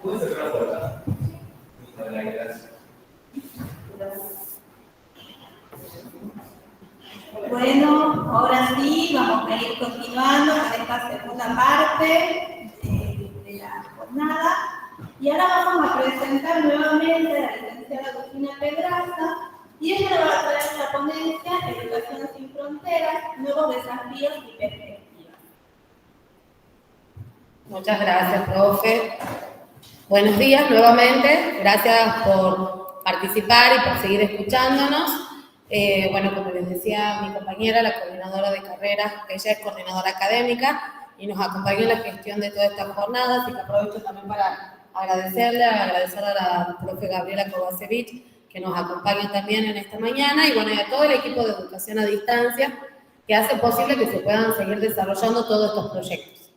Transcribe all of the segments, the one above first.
¿Puedes cerrar la puerta? Gracias. Bueno, ahora sí, vamos a ir continuando con esta segunda parte de la jornada. Y ahora vamos a presentar nuevamente a la licenciada Agustina Pedraza, y ella nos va a traer la ponencia Educación sin Fronteras, nuevos desafíos y perspectivas. Muchas gracias, profe. Buenos días nuevamente. Gracias por participar y por seguir escuchándonos. Bueno, como les decía mi compañera, la coordinadora de carreras, ella es coordinadora académica y nos acompaña en la gestión de toda esta jornada, así que aprovecho también para agradecer a la profe Gabriela Kovacevic, que nos acompaña también en esta mañana, y bueno, y a todo el equipo de educación a distancia, que hace posible que se puedan seguir desarrollando todos estos proyectos.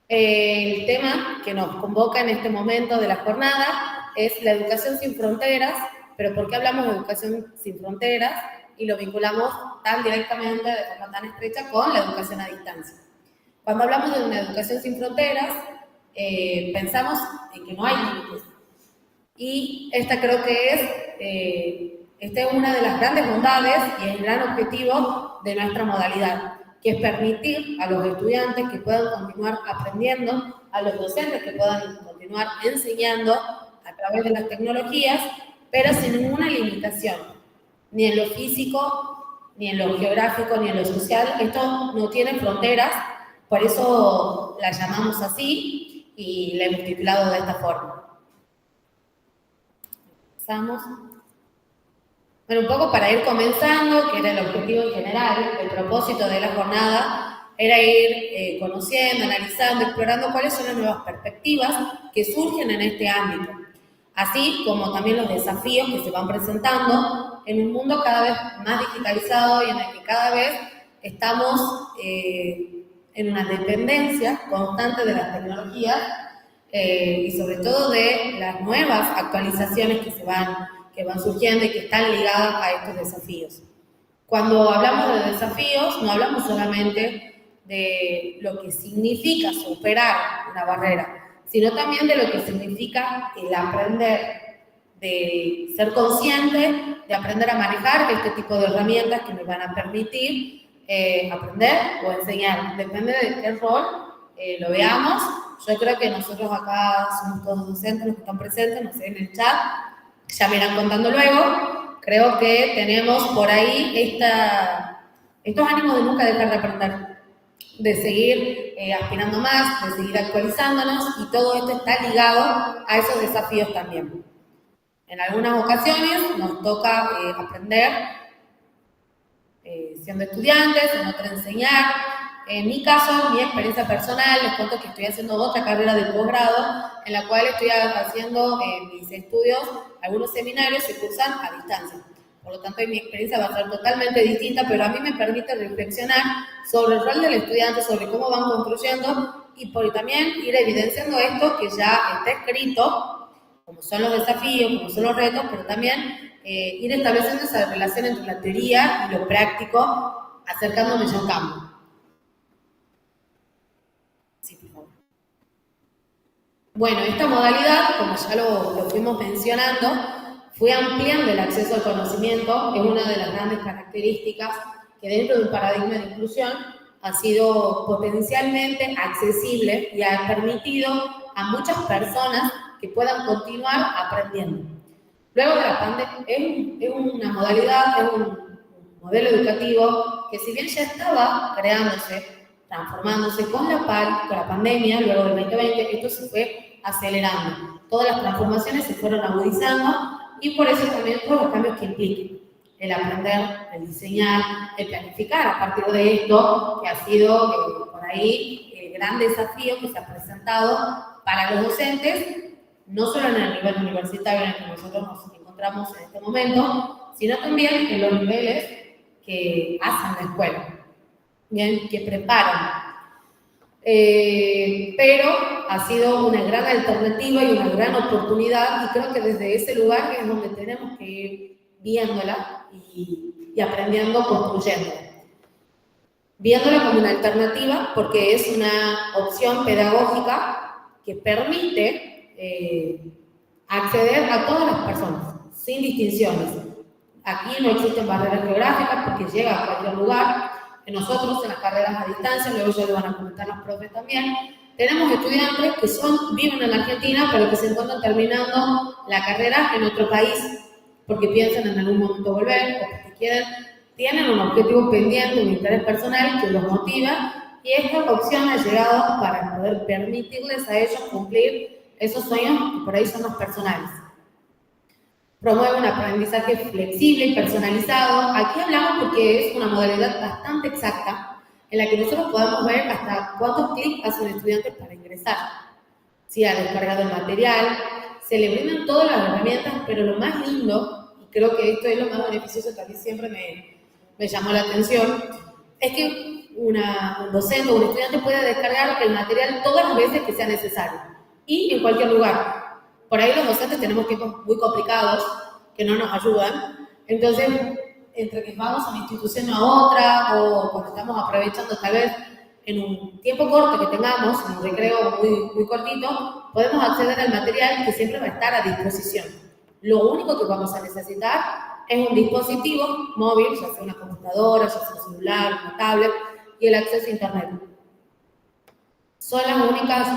El tema que nos convoca en este momento de la jornada es la educación sin fronteras. Pero ¿por qué hablamos de educación sin fronteras y lo vinculamos tan directamente, de forma tan estrecha, con la educación a distancia? Cuando hablamos de una educación sin fronteras, pensamos en que no hay límites. Y esta creo que es una de las grandes bondades y el gran objetivo de nuestra modalidad, que es permitir a los estudiantes que puedan continuar aprendiendo, a los docentes que puedan continuar enseñando a través de las tecnologías, pero sin ninguna limitación, ni en lo físico, ni en lo geográfico, ni en lo social. Esto no tiene fronteras, por eso la llamamos así y la hemos titulado de esta forma. Empezamos. Bueno, un poco para ir comenzando, que era el objetivo en general, el propósito de la jornada, era ir conociendo, analizando, explorando cuáles son las nuevas perspectivas que surgen en este ámbito, así como también los desafíos que se van presentando en un mundo cada vez más digitalizado y en el que cada vez estamos en una dependencia constante de las tecnologías y sobre todo de las nuevas actualizaciones que van surgiendo y que están ligadas a estos desafíos. Cuando hablamos de desafíos, no hablamos solamente de lo que significa superar una barrera, sino también de lo que significa el aprender, de ser consciente, de aprender a manejar este tipo de herramientas que nos van a permitir aprender o enseñar. Depende de qué rol lo veamos. Yo creo que nosotros acá somos todos docentes, los que están presentes, no sé, en el chat, ya me irán contando luego. Creo que tenemos por ahí estos ánimos de nunca dejar de aprender, de seguir aspirando más, de seguir actualizándonos, y todo esto está ligado a esos desafíos también. En algunas ocasiones nos toca aprender siendo estudiantes, en otras enseñar. En mi caso, mi experiencia personal, les cuento que estoy haciendo otra carrera de posgrado, en la cual estoy haciendo mis estudios, algunos seminarios se cursan a distancia. Por lo tanto, mi experiencia va a ser totalmente distinta, pero a mí me permite reflexionar sobre el rol del estudiante, sobre cómo van construyendo y también ir evidenciando esto que ya está escrito, como son los desafíos, como son los retos, pero también ir estableciendo esa relación entre la teoría y lo práctico, acercándome yo a un campo. Sí, por favor. Bueno, esta modalidad, como ya lo fuimos mencionando, fue ampliando el acceso al conocimiento. Es una de las grandes características que dentro de un paradigma de inclusión ha sido potencialmente accesible y ha permitido a muchas personas que puedan continuar aprendiendo. Luego de la pandemia, es una modalidad, es un modelo educativo que si bien ya estaba creándose, transformándose con la pandemia, luego del 2020, esto se fue acelerando. Todas las transformaciones se fueron agudizando y por eso también todos los cambios que impliquen el aprender, el diseñar, el planificar a partir de esto, que ha sido por ahí el gran desafío que se ha presentado para los docentes, no solo en el nivel universitario en el que nosotros nos encontramos en este momento, sino también en los niveles que hacen la escuela, bien, que preparan. Pero ha sido una gran alternativa y una gran oportunidad, y creo que desde ese lugar es donde tenemos que ir viéndola y aprendiendo, construyendo. viéndolo como una alternativa porque es una opción pedagógica que permite acceder a todas las personas, sin distinciones. Aquí no existen barreras geográficas porque llega a cualquier lugar. Nosotros en las carreras a distancia, luego ya lo van a comentar los profes también, tenemos estudiantes que viven en la Argentina, pero que se encuentran terminando la carrera en otro país, porque piensan en algún momento volver, o porque tienen un objetivo pendiente, un interés personal que los motiva, y esta opción ha llegado para poder permitirles a ellos cumplir esos sueños que por ahí son los personales. Promueve un aprendizaje flexible y personalizado. Aquí hablamos porque es una modalidad bastante exacta en la que nosotros podemos ver hasta cuántos clics hace un estudiante para ingresar. Si ha descargado el material, se le brindan todas las herramientas, pero lo más lindo, y creo que esto es lo más beneficioso que a mí siempre me llamó la atención, es que un docente o un estudiante puede descargar el material todas las veces que sea necesario y en cualquier lugar. Por ahí los docentes tenemos tiempos muy complicados que no nos ayudan, entonces entre que vamos a una institución a otra o cuando estamos aprovechando tal vez en un tiempo corto que tengamos, en un recreo muy cortito, podemos acceder al material que siempre va a estar a disposición. Lo único que vamos a necesitar es un dispositivo móvil, ya sea una computadora, ya sea un celular, una tablet y el acceso a internet. Son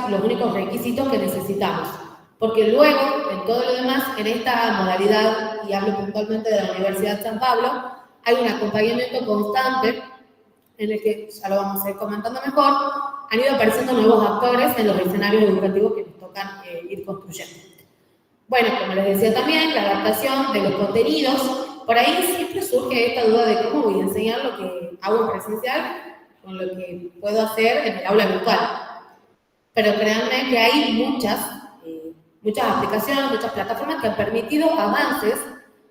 los únicos requisitos que necesitamos. Porque luego, en todo lo demás, en esta modalidad, y hablo puntualmente de la Universidad de San Pablo, hay un acompañamiento constante en el que, ya lo vamos a ir comentando mejor, han ido apareciendo nuevos actores en los escenarios educativos que nos tocan ir construyendo. Bueno, como les decía también, la adaptación de los contenidos, por ahí siempre surge esta duda de cómo voy a enseñar lo que hago en presencial con lo que puedo hacer en el aula virtual. Pero créanme que hay muchas aplicaciones, muchas plataformas que han permitido avances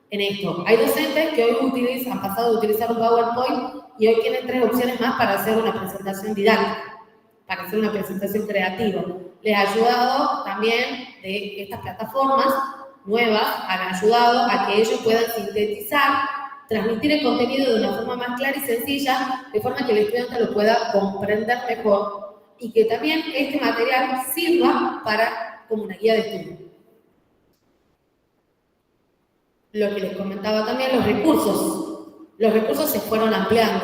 en esto. Hay docentes que hoy han pasado de utilizar un PowerPoint y hoy tienen 3 opciones más para hacer una presentación didáctica, para hacer una presentación creativa. Les ha ayudado también de estas plataformas nuevas, han ayudado a que ellos puedan sintetizar, transmitir el contenido de una forma más clara y sencilla, de forma que el estudiante lo pueda comprender mejor y que también este material sirva como una guía de estudio. Lo que les comentaba también, los recursos se fueron ampliando.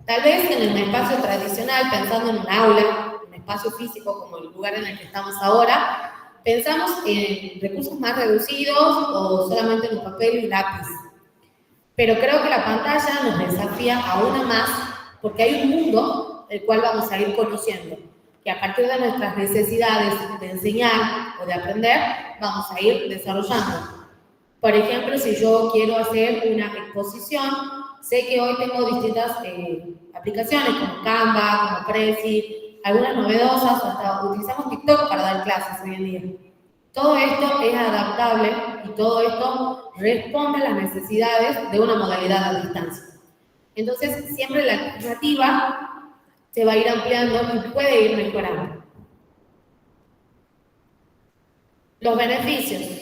Tal vez en un espacio tradicional, pensando en un aula, un espacio físico como el lugar en el que estamos ahora, pensamos en recursos más reducidos o solamente en un papel y lápiz. Pero creo que la pantalla nos desafía aún más porque hay un mundo el cual vamos a ir conociendo, que a partir de nuestras necesidades de enseñar o de aprender, vamos a ir desarrollando. Por ejemplo, si yo quiero hacer una exposición, sé que hoy tengo distintas aplicaciones como Canva, como Prezi, algunas novedosas, hasta utilizamos TikTok para dar clases hoy en día. Todo esto es adaptable y todo esto responde a las necesidades de una modalidad a distancia. Entonces, siempre la alternativa se va a ir ampliando y puede ir mejorando. Los beneficios.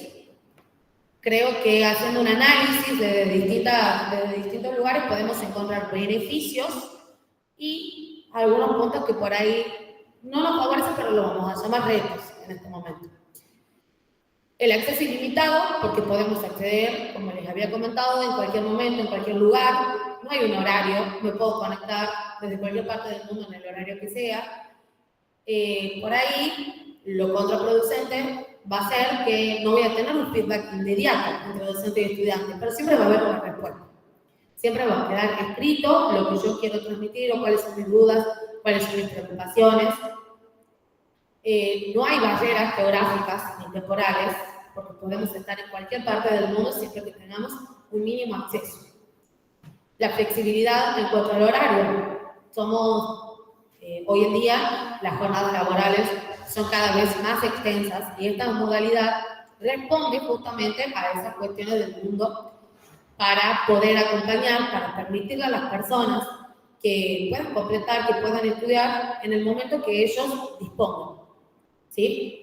Creo que haciendo un análisis desde distintos lugares podemos encontrar beneficios y algunos puntos que por ahí no nos favorecen, pero lo vamos a llamar retos en este momento. El acceso ilimitado, porque podemos acceder, como les había comentado, en cualquier momento, en cualquier lugar. No hay un horario, me puedo conectar desde cualquier parte del mundo en el horario que sea. Por ahí, lo contraproducente va a ser que no voy a tener un feedback inmediato entre docente y estudiante, pero siempre va a haber una respuesta. Siempre va a quedar escrito lo que yo quiero transmitir o cuáles son mis dudas, cuáles son mis preocupaciones. No hay barreras geográficas ni temporales, porque podemos estar en cualquier parte del mundo siempre que tengamos un mínimo acceso. La flexibilidad en cuanto al horario. Hoy en día, las jornadas laborales son cada vez más extensas y esta modalidad responde justamente a esas cuestiones del mundo para poder acompañar, para permitirle a las personas que puedan completar, que puedan estudiar en el momento que ellos dispongan. ¿Sí?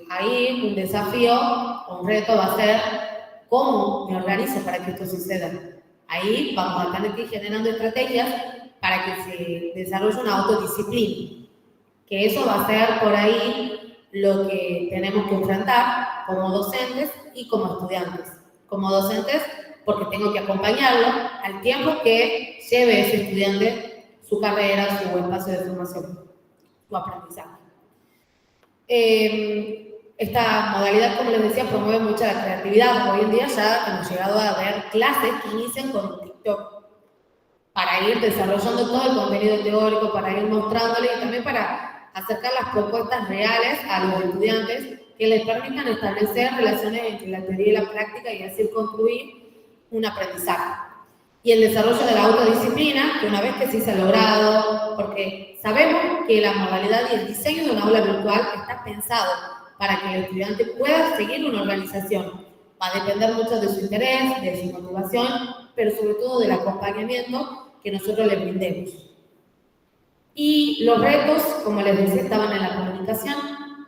Ahí un desafío, un reto va a ser cómo me organizo para que esto suceda. Ahí vamos a tener que ir generando estrategias para que se desarrolle una autodisciplina, que eso va a ser por ahí lo que tenemos que enfrentar como docentes y como estudiantes. Como docentes, porque tengo que acompañarlo al tiempo que lleve ese estudiante su carrera, su espacio de formación, su aprendizaje. Esta modalidad, como les decía, promueve mucha la creatividad. Hoy en día ya hemos llegado a ver clases que inician con TikTok para ir desarrollando todo el contenido teórico, para ir mostrándole y también para acercar las propuestas reales a los estudiantes que les permitan establecer relaciones entre la teoría y la práctica y así construir un aprendizaje. Y el desarrollo de la autodisciplina, que una vez que sí se ha logrado, porque sabemos que la modalidad y el diseño de una aula virtual está pensado para que el estudiante pueda seguir una organización. Va a depender mucho de su interés, de su motivación, pero sobre todo del acompañamiento que nosotros le brindemos. Y los retos, como les decía, estaban en la comunicación,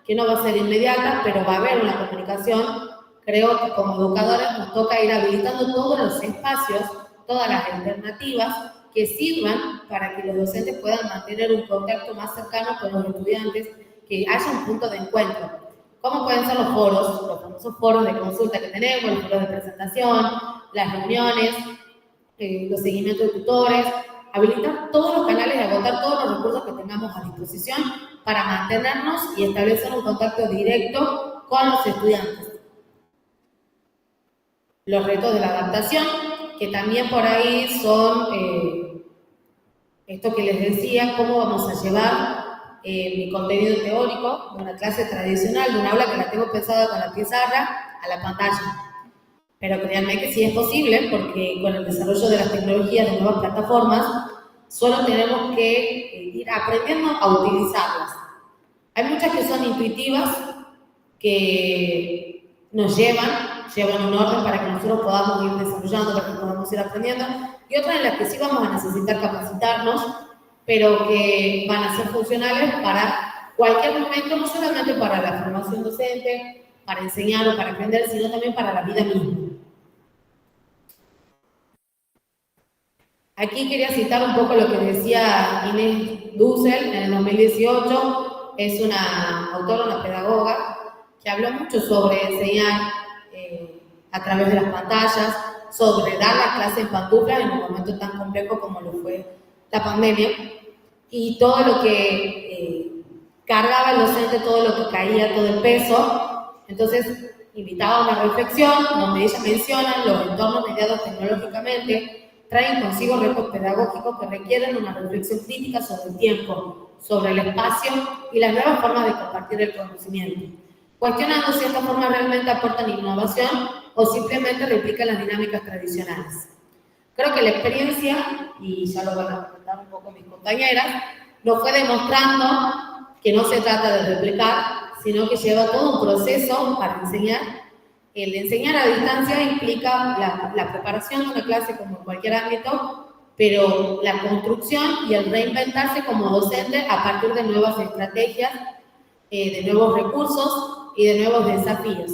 que no va a ser inmediata, pero va a haber una comunicación. Creo que como educadores nos toca ir habilitando todos los espacios, todas las alternativas que sirvan para que los docentes puedan mantener un contacto más cercano con los estudiantes, que haya un punto de encuentro. ¿Cómo pueden ser los foros? Los famosos foros de consulta que tenemos, los foros de presentación, las reuniones, los seguimientos de tutores, habilitar todos los canales y agotar todos los recursos que tengamos a disposición para mantenernos y establecer un contacto directo con los estudiantes. Los retos de la adaptación, que también por ahí son esto que les decía, cómo vamos a llevar mi contenido teórico de una clase tradicional, de un aula que la tengo pensada con la pizarra, a la pantalla. Pero créanme que sí es posible, porque con el desarrollo de las tecnologías, de nuevas plataformas, solo tenemos que ir aprendiendo a utilizarlas. Hay muchas que son intuitivas, que nos llevan un orden para que nosotros podamos ir desarrollando, para que podamos ir aprendiendo, y otras en las que sí vamos a necesitar capacitarnos, pero que van a ser funcionales para cualquier momento, no solamente para la formación docente, para enseñar o para aprender, sino también para la vida misma. Aquí quería citar un poco lo que decía Inés Dussel en el 2018, es una autora, una pedagoga, que habló mucho sobre enseñar a través de las pantallas, sobre dar la clase en pantuflas en un momento tan complejo como lo fue la pandemia, y todo lo que cargaba el docente, todo lo que caía, todo el peso. Entonces invitaba a una reflexión donde ella menciona los entornos mediados tecnológicamente traen consigo retos pedagógicos que requieren una reflexión crítica sobre el tiempo, sobre el espacio y las nuevas formas de compartir el conocimiento, cuestionando si estas formas realmente aportan innovación o simplemente replican las dinámicas tradicionales. Creo que la experiencia, y ya lo van a comentar un poco mis compañeras, nos fue demostrando que no se trata de replicar, sino que lleva todo un proceso para enseñar. El enseñar a distancia implica la preparación de una clase como en cualquier ámbito, pero la construcción y el reinventarse como docente a partir de nuevas estrategias, de nuevos recursos y de nuevos desafíos.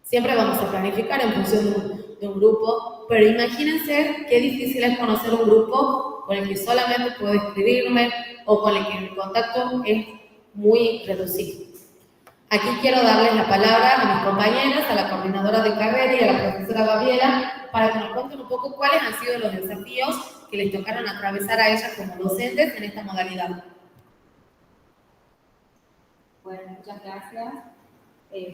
Siempre vamos a planificar en función de un grupo, pero imagínense qué difícil es conocer un grupo con el que solamente puedo escribirme o con el que el contacto es muy reducido. Aquí quiero darles la palabra a mis compañeras, a la coordinadora de carrera y a la profesora Gabriela, para que nos cuenten un poco cuáles han sido los desafíos que les tocaron atravesar a ellas como docentes en esta modalidad. Bueno, muchas gracias.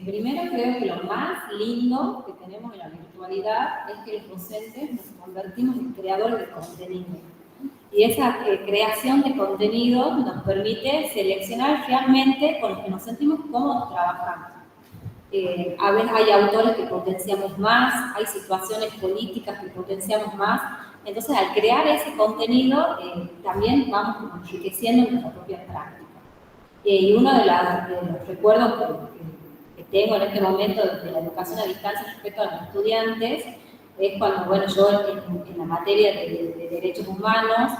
Primero creo que lo más lindo que tenemos en la virtualidad es que los docentes nos convertimos en creadores de contenido. Y esa creación de contenido nos permite seleccionar realmente con los que nos sentimos cómodos trabajando. A veces hay autores que potenciamos más, hay situaciones políticas que potenciamos más. Entonces, al crear ese contenido, también vamos enriqueciendo nuestra propia práctica. Y uno de los recuerdos que tengo en este momento de la educación a distancia respecto a los estudiantes es cuando, bueno, yo en la materia de derechos humanos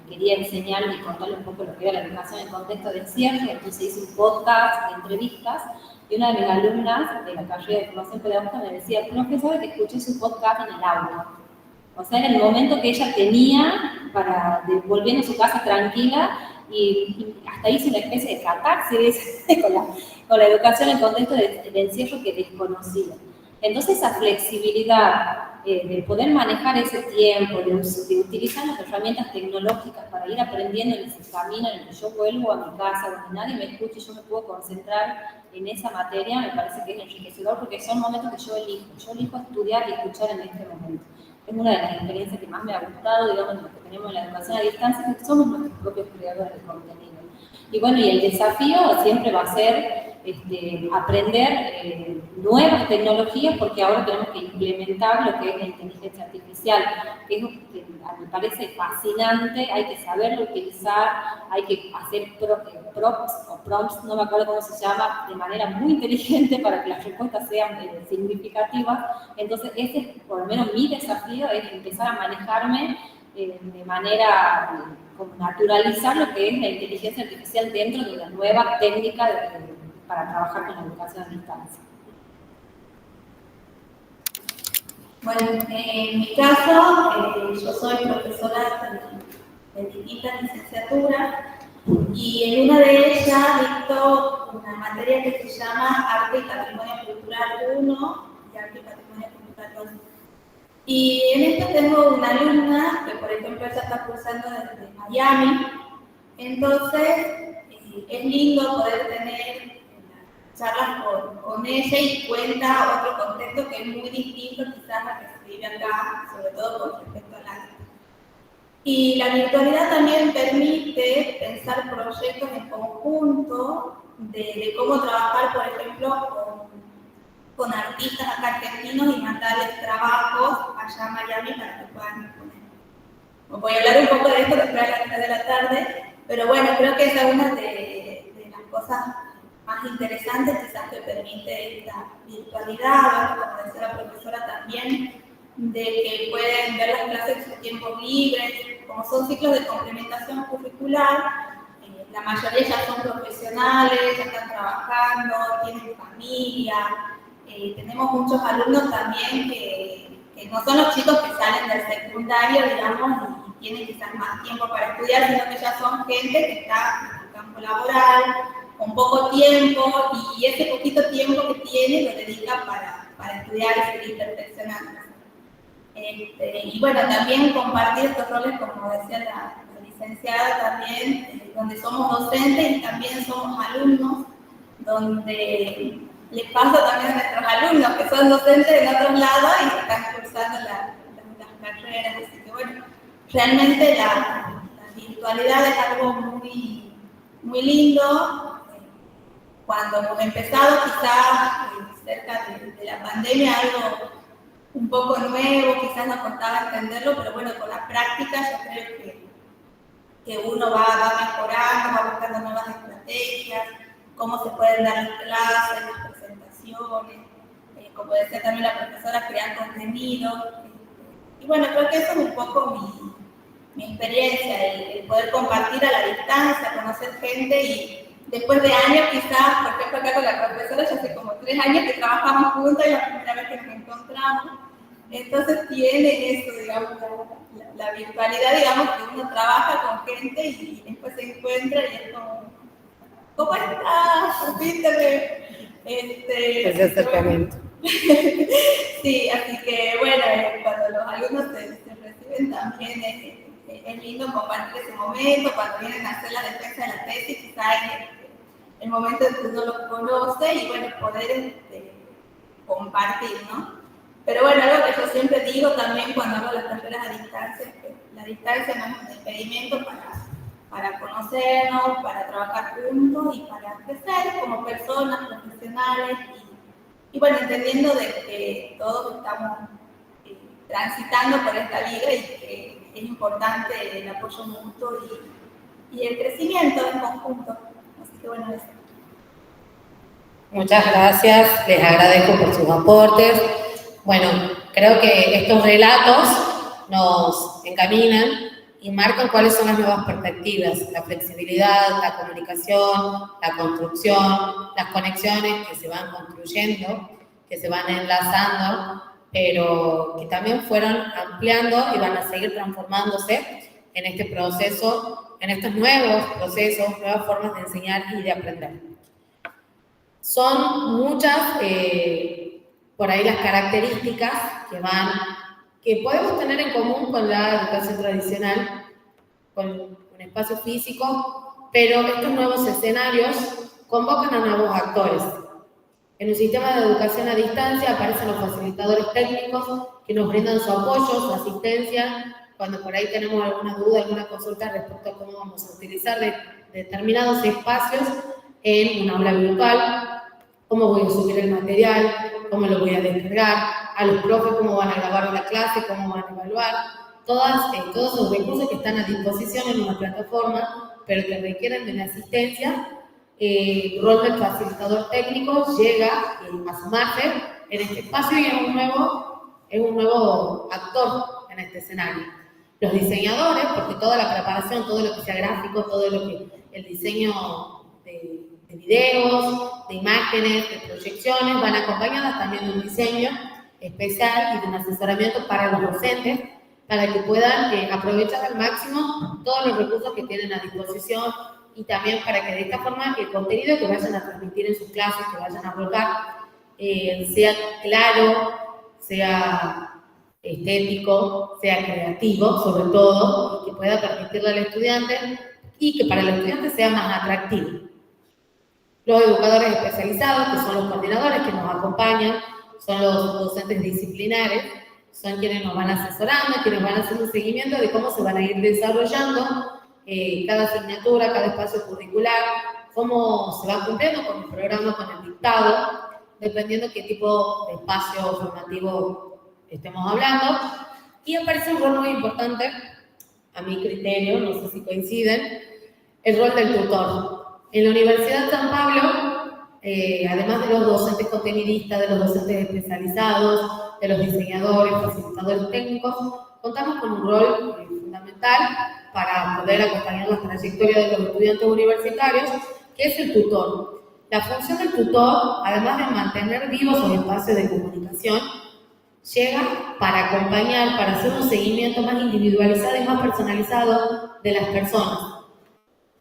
quería enseñar y contarle un poco lo que era la educación en contexto de encierro, entonces hice un podcast de entrevistas y una de mis alumnas de la carrera de formación pedagógica me decía, profesora, que escuché su podcast en el aula. O sea, en el momento que ella tenía volviendo a su casa tranquila, y hasta hizo una especie de catarsis con la educación en contexto del encierro que desconocía. Entonces esa flexibilidad de poder manejar ese tiempo, de utilizar las herramientas tecnológicas para ir aprendiendo en ese camino en el que yo vuelvo a mi casa, donde nadie me escuche y yo me puedo concentrar en esa materia, me parece que es enriquecedor porque son momentos que yo elijo estudiar y escuchar en este momento. Es una de las experiencias que más me ha gustado, digamos, lo que tenemos en la educación a distancia, que somos nuestros propios creadores de contenido. Y bueno, y el desafío siempre va a ser aprender nuevas tecnologías, porque ahora tenemos que implementar lo que es la inteligencia artificial, que es lo que me parece fascinante, hay que saberlo utilizar, hay que hacer prompts, no me acuerdo cómo se llama, de manera muy inteligente para que las respuestas sean significativas. Entonces ese es por lo menos mi desafío, es empezar a manejarme de manera como naturalizar lo que es la inteligencia artificial dentro de una nueva técnica para trabajar con la educación a distancia. Bueno, en mi caso, yo soy profesora de distintas licenciaturas y en una de ellas dicto una materia que se llama Arte y Patrimonio Cultural 1 y Arte y Patrimonio Cultural 2. Y en esto tengo una alumna que, por ejemplo, ella está cursando desde Miami, entonces es lindo poder tener charlas con ella y cuenta otro contexto que es muy distinto quizás a que se vive acá, sobre todo con respecto al arte. Y la virtualidad también permite pensar proyectos en conjunto de cómo trabajar, por ejemplo, con artistas acá argentinos y mandarles trabajos allá a Miami para que puedan exponer. Voy a hablar un poco de esto después a las 3 de la tarde, pero bueno, creo que esa es una de las cosas más interesantes quizás que permite la virtualidad, como decía la profesora también, de que pueden ver las clases en sus tiempos libres, como son ciclos de complementación curricular, la mayoría ya son profesionales, ya están trabajando, tienen familia. Tenemos muchos alumnos también que no son los chicos que salen del secundario, digamos, y tienen quizás más tiempo para estudiar, sino que ya son gente que está en el campo laboral, con poco tiempo, y ese poquito tiempo que tiene lo dedica para estudiar y seguir perfeccionando. Y bueno, también compartir estos roles, como decía la licenciada también, donde somos docentes y también somos alumnos, donde les pasa también a nuestros alumnos que son docentes en otros lados y están cursando las carreras. Así que bueno, realmente la virtualidad es algo muy, muy lindo. Cuando hemos empezado, quizás cerca de la pandemia, algo un poco nuevo, quizás nos costaba entenderlo, pero bueno, con la práctica yo creo que uno va mejorando, va buscando nuevas estrategias, cómo se pueden dar las clases, las presentaciones, como decía también la profesora, crear contenido. Y bueno, creo que eso es un poco mi experiencia, el poder compartir a la distancia, conocer gente y después de años quizás, por ejemplo acá con la profesora ya hace como 3 años que trabajamos juntos y la primera vez que nos encontramos. Entonces tiene eso, digamos, la virtualidad, digamos, que uno trabaja con gente y después se encuentra y es como, ¿cómo estás? Repíteme. Ese acercamiento. Sí, así que bueno, cuando los alumnos se reciben también es lindo compartir ese momento, cuando vienen a hacer la defensa de la tesis, quizás es el momento en que uno los conoce y bueno, poder compartir, ¿no? Pero bueno, algo que yo siempre digo también cuando hago las carreras a distancia, es que la distancia no es un impedimento para conocernos, para trabajar juntos y para crecer como personas profesionales y bueno, entendiendo de que todos estamos transitando por esta vida y que es importante el apoyo mutuo y el crecimiento en conjunto. Así que bueno, eso. Muchas gracias, les agradezco por sus aportes. Bueno, creo que estos relatos nos encaminan y marcan cuáles son las nuevas perspectivas, la flexibilidad, la comunicación, la construcción, las conexiones que se van construyendo, que se van enlazando, pero que también fueron ampliando y van a seguir transformándose en este proceso, en estos nuevos procesos, nuevas formas de enseñar y de aprender. Son muchas, por ahí, las características que podemos tener en común con la educación tradicional, con un espacio físico, pero estos nuevos escenarios convocan a nuevos actores. En un sistema de educación a distancia aparecen los facilitadores técnicos que nos brindan su apoyo, su asistencia, cuando por ahí tenemos alguna duda, alguna consulta respecto a cómo vamos a utilizar determinados espacios en un aula virtual, cómo voy a subir el material, cómo lo voy a descargar, a los profes cómo van a grabar una clase, cómo van a evaluar, todos esos recursos que están a disposición en una plataforma, pero que requieren de una asistencia. El rol del facilitador técnico llega a sumarse en este espacio y es un nuevo actor en este escenario. Los diseñadores, porque toda la preparación, todo lo que sea gráfico, todo lo que el diseño de videos, de imágenes, de proyecciones, van acompañadas también de un diseño especial y de un asesoramiento para los docentes, para que puedan aprovechar al máximo todos los recursos que tienen a disposición y también para que de esta forma el contenido que vayan a transmitir en sus clases, que vayan a volcar, sea claro, sea estético, sea creativo, sobre todo, y que pueda permitirle al estudiante y que para el estudiante sea más atractivo. Los educadores especializados, que son los coordinadores que nos acompañan, son los docentes disciplinares, son quienes nos van asesorando, quienes van haciendo un seguimiento de cómo se van a ir desarrollando cada asignatura, cada espacio curricular, cómo se va cumpliendo con el programa, con el dictado, dependiendo qué tipo de espacio formativo estemos hablando. Y aparece un rol muy importante, a mi criterio, no sé si coinciden, el rol del tutor. En la Universidad San Pablo, además de los docentes contenidistas, de los docentes especializados, de los diseñadores, facilitadores técnicos, contamos con un rol fundamental para poder acompañar la trayectoria de los estudiantes universitarios, que es el tutor. La función del tutor, además de mantener vivos los espacios de comunicación, llega para acompañar, para hacer un seguimiento más individualizado y más personalizado de las personas.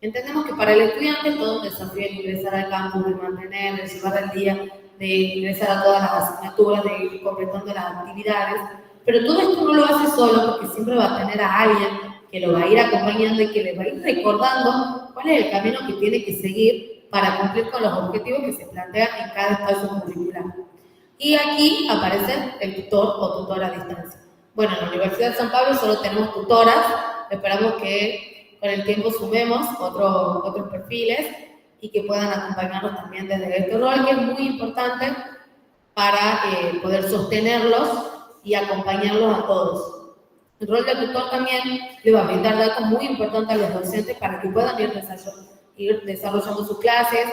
Entendemos que para el estudiante es todo un desafío de ingresar al campus, de mantener, de llevar el día, de ingresar a todas las asignaturas, de ir completando las actividades, pero todo esto no lo hace solo porque siempre va a tener a alguien que lo va a ir acompañando y que le va a ir recordando cuál es el camino que tiene que seguir para cumplir con los objetivos que se plantean en cada espacio curricular. Y aquí aparece el tutor o tutora a distancia. Bueno, en la Universidad de San Pablo solo tenemos tutoras, esperamos que con el tiempo sumemos otros perfiles y que puedan acompañarnos también desde este rol, que es muy importante para poder sostenerlos y acompañarlos a todos. El rol del tutor también le va a brindar datos muy importantes a los docentes para que puedan ir desarrollando sus clases,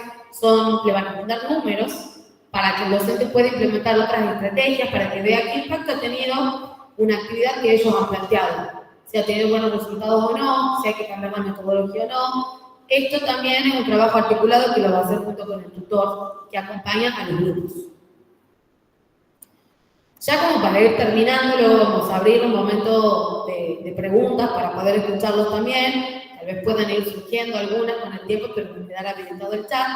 le van a brindar números para que el docente pueda implementar otras estrategias, para que vea qué impacto ha tenido una actividad que ellos han planteado, si ha tenido buenos resultados o no, si hay que cambiar la metodología o no. Esto también es un trabajo articulado que lo va a hacer junto con el tutor que acompaña a los grupos. Ya como para ir terminando, luego vamos a abrir un momento de preguntas para poder escucharlos también. Tal vez puedan ir surgiendo algunas con el tiempo, pero me quedará habilitado el chat.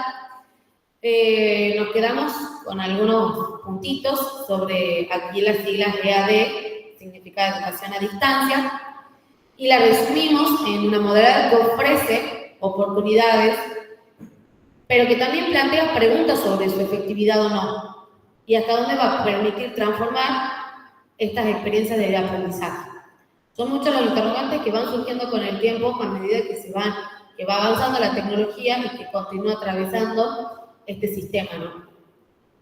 Nos quedamos con algunos puntitos sobre aquí las siglas EAD, significa educación a distancia, y la resumimos en una modalidad que ofrece oportunidades, pero que también plantea preguntas sobre su efectividad o no, y hasta dónde va a permitir transformar estas experiencias de aprendizaje. Son muchos los interrogantes que van surgiendo con el tiempo a medida que va avanzando la tecnología y que continúa atravesando este sistema, ¿no?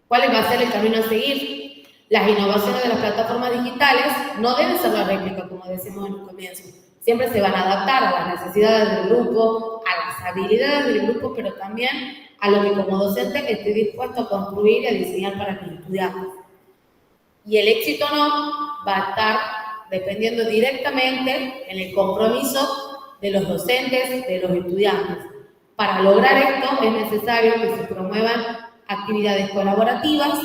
¿Cuál va a ser el camino a seguir? Las innovaciones de las plataformas digitales no deben ser la réplica, como decimos en un comienzo. Siempre se van a adaptar a las necesidades del grupo, a las habilidades del grupo, pero también a lo que como docente estoy dispuesto a construir y a diseñar para mis estudiantes. Y el éxito no va a estar dependiendo directamente en el compromiso de los docentes, de los estudiantes. Para lograr esto es necesario que se promuevan actividades colaborativas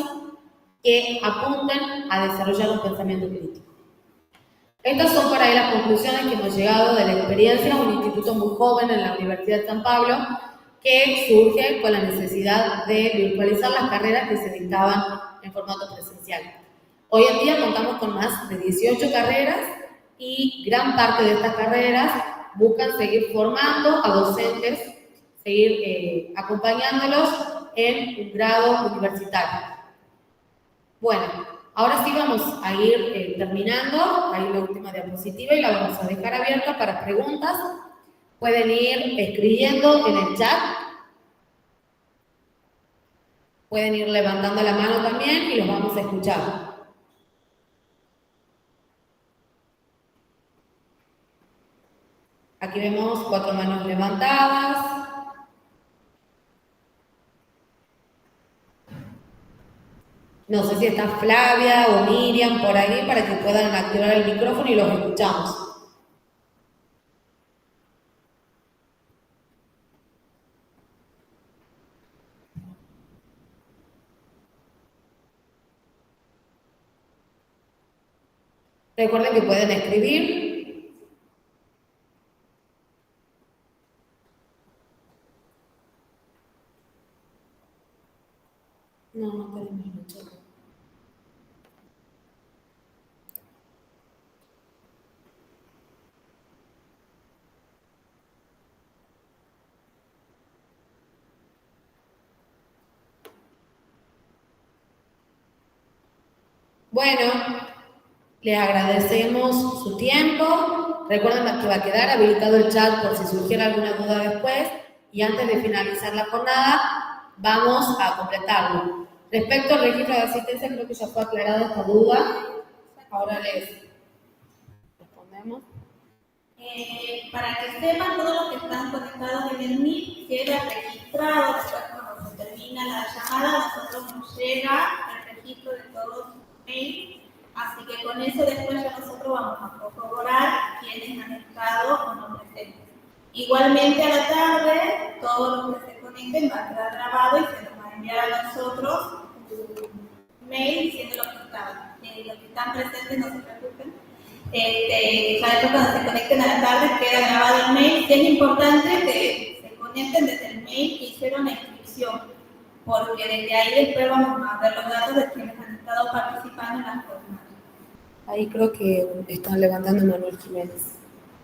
que apunten a desarrollar un pensamiento crítico. Estas son por ahí las conclusiones que hemos llegado de la experiencia, un instituto muy joven en la Universidad de San Pablo, que surge con la necesidad de virtualizar las carreras que se dictaban en formato presencial. Hoy en día contamos con más de 18 carreras y gran parte de estas carreras buscan seguir formando a docentes, seguir acompañándolos en un grado universitario. Bueno, ahora sí vamos a ir terminando, ahí la última diapositiva y la vamos a dejar abierta para preguntas. Pueden ir escribiendo en el chat, pueden ir levantando la mano también y los vamos a escuchar. Aquí vemos 4 manos levantadas. No sé si está Flavia o Miriam por ahí para que puedan activar el micrófono y los escuchamos. Recuerden que pueden escribir. No tenemos mucho. Bueno, les agradecemos su tiempo. Recuerden que va a quedar habilitado el chat por si surgiera alguna duda después. Y antes de finalizar la jornada, vamos a completarlo. Respecto al registro de asistencia, creo que ya fue aclarada esta duda. Ahora les respondemos. Para que sepan, todos los que están conectados en el Meet queda registrado. Después, cuando se termina la llamada, a nosotros nos llega el registro de todos los mails. Así que con eso después ya nosotros vamos a corroborar quiénes han estado o no presentes. Igualmente a la tarde, todos los que se conecten va a quedar grabado y se nos va a enviar a nosotros un mail diciendo lo que estaban. Los que están presentes no se preocupen. Ya después cuando se conecten a la tarde queda grabado el mail. Y es importante que se conecten desde el mail que hicieron la inscripción, porque desde ahí después vamos a ver los datos de quienes han estado participando en las jornadas. Ahí creo que están levantando Manuel Jiménez.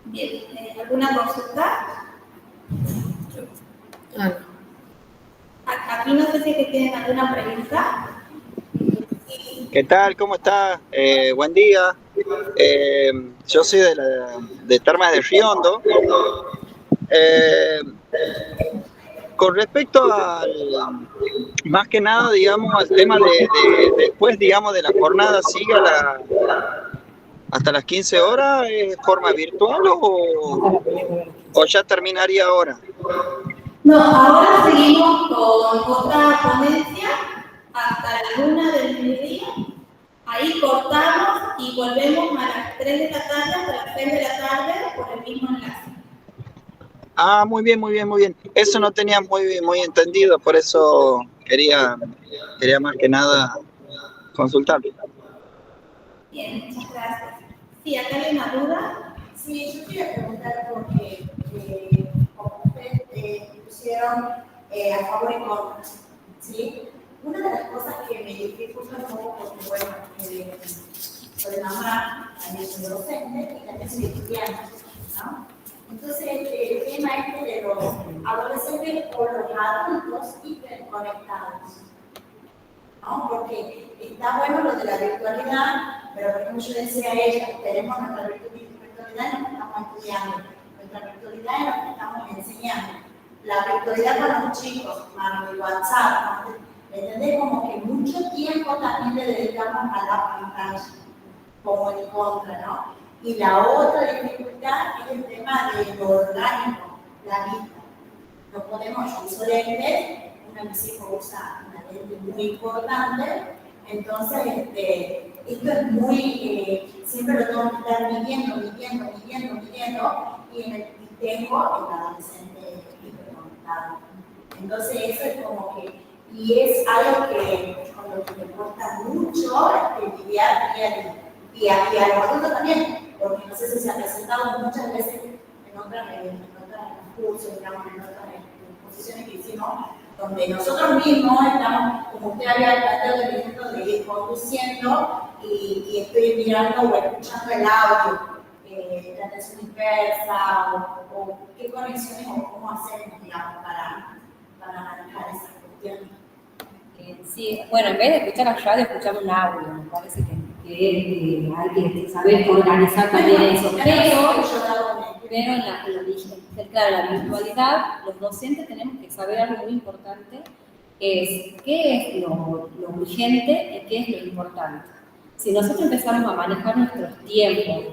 Bien, ¿alguna consulta? No. Aquí no sé si es que tienen alguna pregunta. ¿Qué tal? ¿Cómo está? Buen día. Yo soy de Termas de Riondo. Con respecto más que nada, digamos, al tema de después, digamos, de la jornada, ¿sigue hasta las 15 horas? ¿Es forma virtual o ya terminaría ahora? No, ahora seguimos con otra ponencia hasta la 1 del mediodía. Ahí cortamos y volvemos a las 3 de la tarde hasta las 6 de la tarde por el mismo enlace. Ah, muy bien, muy bien, muy bien. Eso no tenía muy entendido, por eso quería más que nada consultar. Bien, muchas gracias. Sí, ¿acá hay una duda? Sí, yo quería preguntar porque como ustedes pusieron a favor y contra, ¿sí? Una de las cosas que me dificulta un poco, porque bueno, soy mamá, también soy docente y también soy estudiante, ¿no? Entonces, el tema de los adolescentes o los adultos hiperconectados, ¿no? Porque está bueno lo de la virtualidad, pero por ejemplo yo decía a ella, tenemos nuestra virtualidad en lo que estamos estudiando, nuestra virtualidad en lo que estamos enseñando, la virtualidad con los chicos, mano de WhatsApp, ¿entendés? Como que mucho tiempo también le dedicamos a la pantalla, como en contra, ¿no? Y la otra dificultad es el tema de lo orgánico, la vista. No podemos, yo uso lentes, una de mis hijos usa una lente muy importante, entonces esto es muy, siempre lo tengo que estar midiendo, y tengo el adolescente hiperconectado. Entonces eso es como que, y es algo que con lo que me cuesta mucho lidiar día a día, y a los adultos también. porque no sé si se ha presentado muchas veces en otros cursos, digamos, en otras exposiciones que hicimos, donde nosotros mismos estamos, como usted había planteado el ejemplo de ir conduciendo y estoy mirando o escuchando el audio, la atención dispersa o qué conexiones o cómo hacemos, digamos, para manejar esas cuestiones. Sí, bueno, en vez de escuchar la radio, escuchar un audio, me parece que hay que saber organizar también eso. Pero cerca de la virtualidad, los docentes tenemos que saber algo muy importante, es qué es lo urgente y qué es lo importante. Si nosotros empezamos a manejar nuestros tiempos,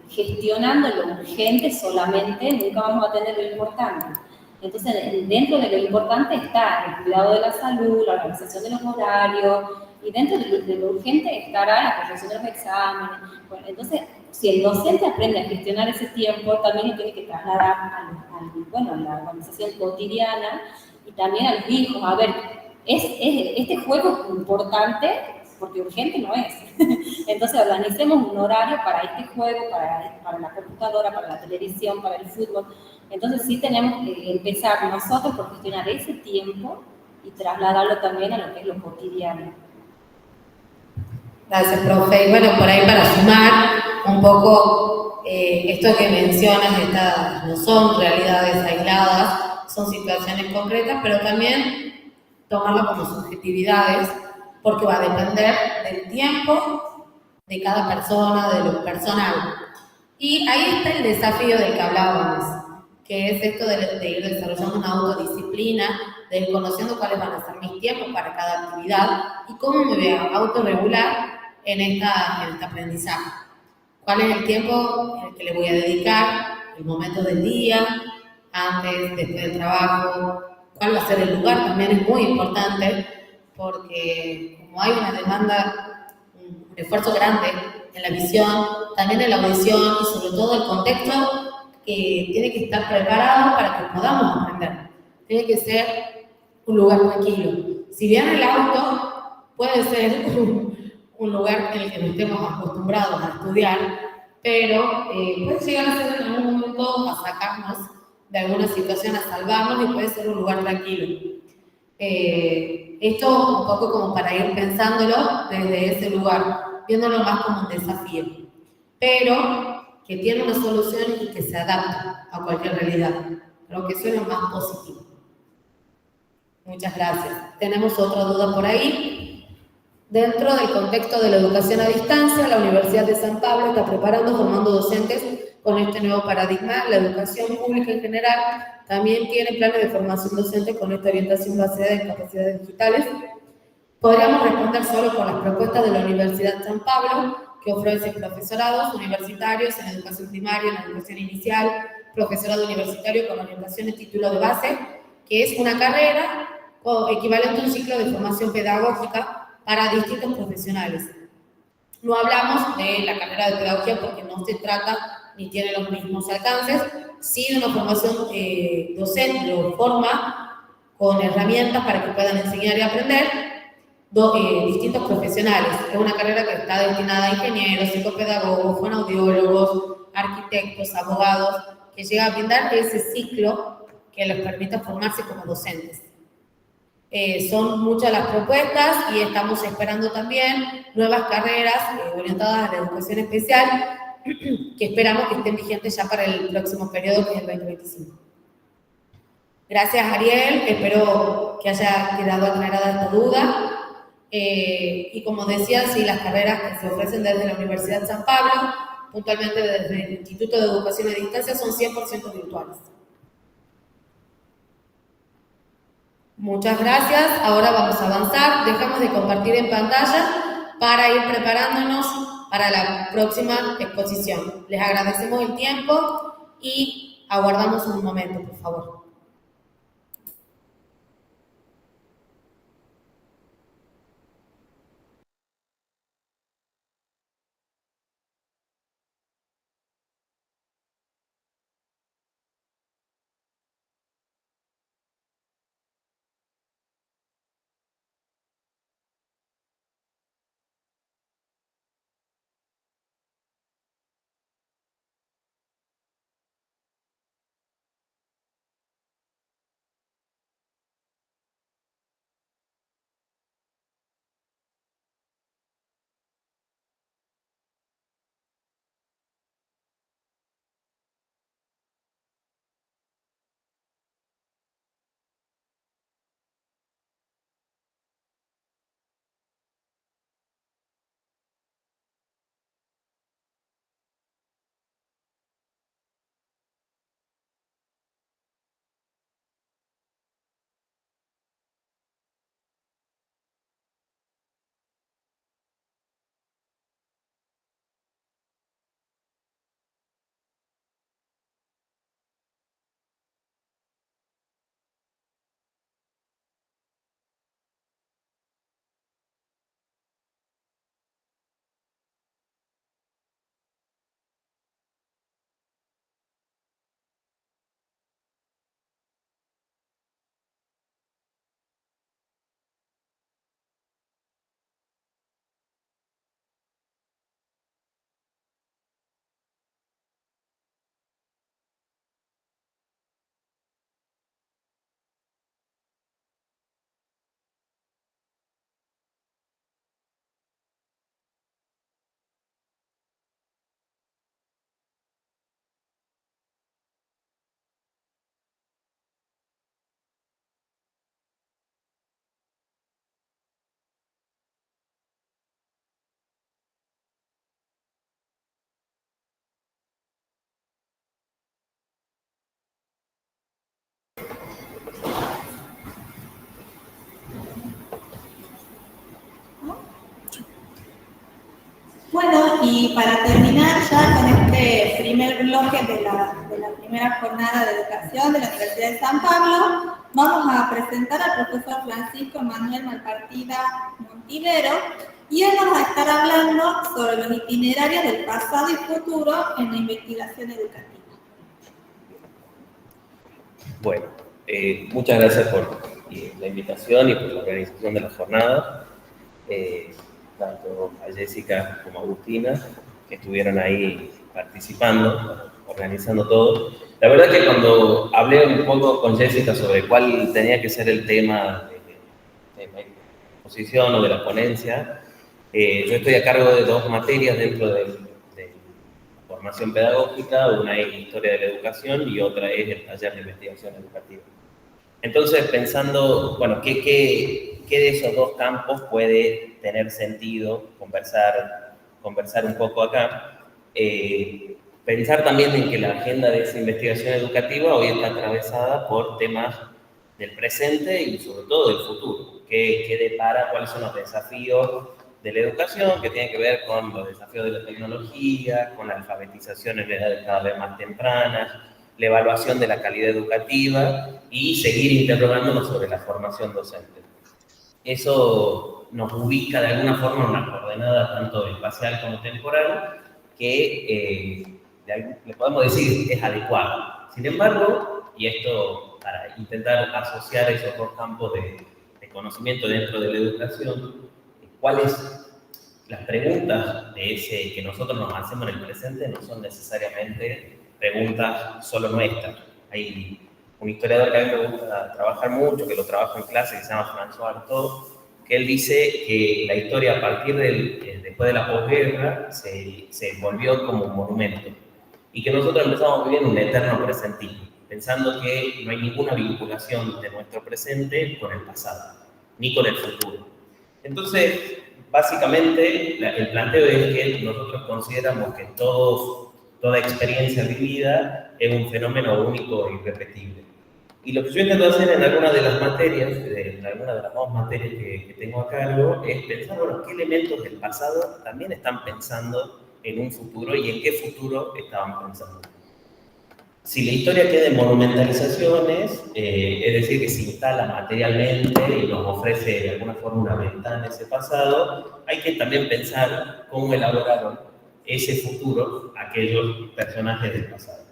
gestionando lo urgente solamente, nunca vamos a tener lo importante. Entonces, dentro de lo importante está el cuidado de la salud, la organización de los horarios, y dentro de lo urgente estará la corrección de los exámenes. Bueno, entonces, si el docente aprende a gestionar ese tiempo, también lo tiene que trasladar a la organización cotidiana y también a los hijos. A ver, este juego es importante, porque urgente no es. Entonces, organicemos un horario para este juego, para la computadora, para la televisión, para el fútbol. Entonces, sí tenemos que empezar nosotros por gestionar ese tiempo y trasladarlo también a lo que es lo cotidiano. Gracias, profe. Y bueno, por ahí para sumar un poco, esto que mencionas, estas no son realidades aisladas, son situaciones concretas, pero también tomarlo como subjetividades, porque va a depender del tiempo de cada persona, de lo personal. Y ahí está el desafío del que hablábamos, que es esto de ir desarrollando una autodisciplina, de ir conociendo cuáles van a ser mis tiempos para cada actividad y cómo me voy a autorregular en este aprendizaje. ¿Cuál es el tiempo que le voy a dedicar? El momento del día, antes, después del trabajo. ¿Cuál va a ser el lugar? También es muy importante porque como hay una demanda, un esfuerzo grande en la visión, también en la audición y sobre todo el contexto que tiene que estar preparado para que podamos aprender. Tiene que ser un lugar tranquilo. Si bien el auto puede ser un lugar en el que no estemos acostumbrados a estudiar, pero puede llegar a ser en algún momento a sacarnos de alguna situación, a salvarnos y puede ser un lugar tranquilo. Esto un poco como para ir pensándolo desde ese lugar, viéndolo más como un desafío, pero que tiene una solución y que se adapta a cualquier realidad. Creo que eso es lo más positivo. Muchas gracias. ¿Tenemos otra duda por ahí? Dentro del contexto de la educación a distancia, la Universidad de San Pablo está preparando, formando docentes con este nuevo paradigma. La educación pública en general también tiene planes de formación docente con esta orientación basada en capacidades digitales. Podríamos responder solo por las propuestas de la Universidad de San Pablo, que ofrece profesorados universitarios en educación primaria, en educación inicial, profesorado universitario con orientación en título de base, que es una carrera equivalente a un ciclo de formación pedagógica para distintos profesionales. No hablamos de la carrera de pedagogía porque no se trata ni tiene los mismos alcances, sí de una formación docente, lo forma con herramientas para que puedan enseñar y aprender distintos profesionales. Es una carrera que está destinada a ingenieros, psicopedagogos, fonoaudiólogos, arquitectos, abogados, que llega a brindar ese ciclo que les permita formarse como docentes. Son muchas las propuestas y estamos esperando también nuevas carreras orientadas a la educación especial que esperamos que estén vigentes ya para el próximo periodo, que es el 2025. Gracias, Ariel. Espero que haya quedado aclarada esta duda. Y como decía, sí, las carreras que se ofrecen desde la Universidad de San Pablo, puntualmente desde el Instituto de Educación a Distancia, son 100% virtuales. Muchas gracias. Ahora vamos a avanzar. Dejamos de compartir en pantalla para ir preparándonos para la próxima exposición. Les agradecemos el tiempo y aguardamos un momento, por favor. y para terminar ya con este primer bloque de la primera jornada de educación de la Universidad de San Pablo, vamos a presentar al profesor Francisco Manuel Malpartida Montivero, y él nos va a estar hablando sobre los itinerarios del pasado y futuro en la investigación educativa. Bueno, muchas gracias por la invitación y por la organización de la jornada, tanto a Jessica como a Agustina, que estuvieron ahí participando, organizando todo. La verdad que cuando hablé un poco con Jessica sobre cuál tenía que ser el tema de la exposición o de la ponencia, yo estoy a cargo de 2 materias dentro de formación pedagógica, una es Historia de la Educación y otra es el taller de investigación educativa. Entonces, pensando, bueno, ¿qué de esos 2 campos puede tener sentido conversar un poco acá? Pensar también en que la agenda de esa investigación educativa hoy está atravesada por temas del presente y sobre todo del futuro. ¿Qué depara? ¿Cuáles son los desafíos de la educación, que tiene que ver con los desafíos de la tecnología, con la alfabetización en edades cada vez más tempranas, la evaluación de la calidad educativa y seguir interrogándonos sobre la formación docente? Eso nos ubica de alguna forma en una coordenada tanto espacial como temporal que le podemos decir es adecuada. Sin embargo, y esto para intentar asociar esos 2 campos de conocimiento dentro de la educación, ¿cuáles las preguntas que nosotros nos hacemos en el presente no son necesariamente preguntas solo nuestras? Hay un historiador que a mí me gusta trabajar mucho, que lo trabajo en clase, que se llama François Artaud, que él dice que la historia a partir después de la posguerra se volvió como un monumento y que nosotros empezamos a vivir en un eterno presentismo, pensando que no hay ninguna vinculación de nuestro presente con el pasado, ni con el futuro. Entonces, básicamente, el planteo es que nosotros consideramos que toda experiencia vivida es un fenómeno único e irrepetible. Y lo que yo intento hacer en alguna de las materias, en alguna de las 2 materias que tengo a cargo, es pensar, bueno, qué elementos del pasado también están pensando en un futuro y en qué futuro estaban pensando. Si la historia queda en monumentalizaciones, es decir, que se instala materialmente y nos ofrece de alguna forma una ventana en ese pasado, hay que también pensar cómo elaboraron ese futuro aquellos personajes del pasado.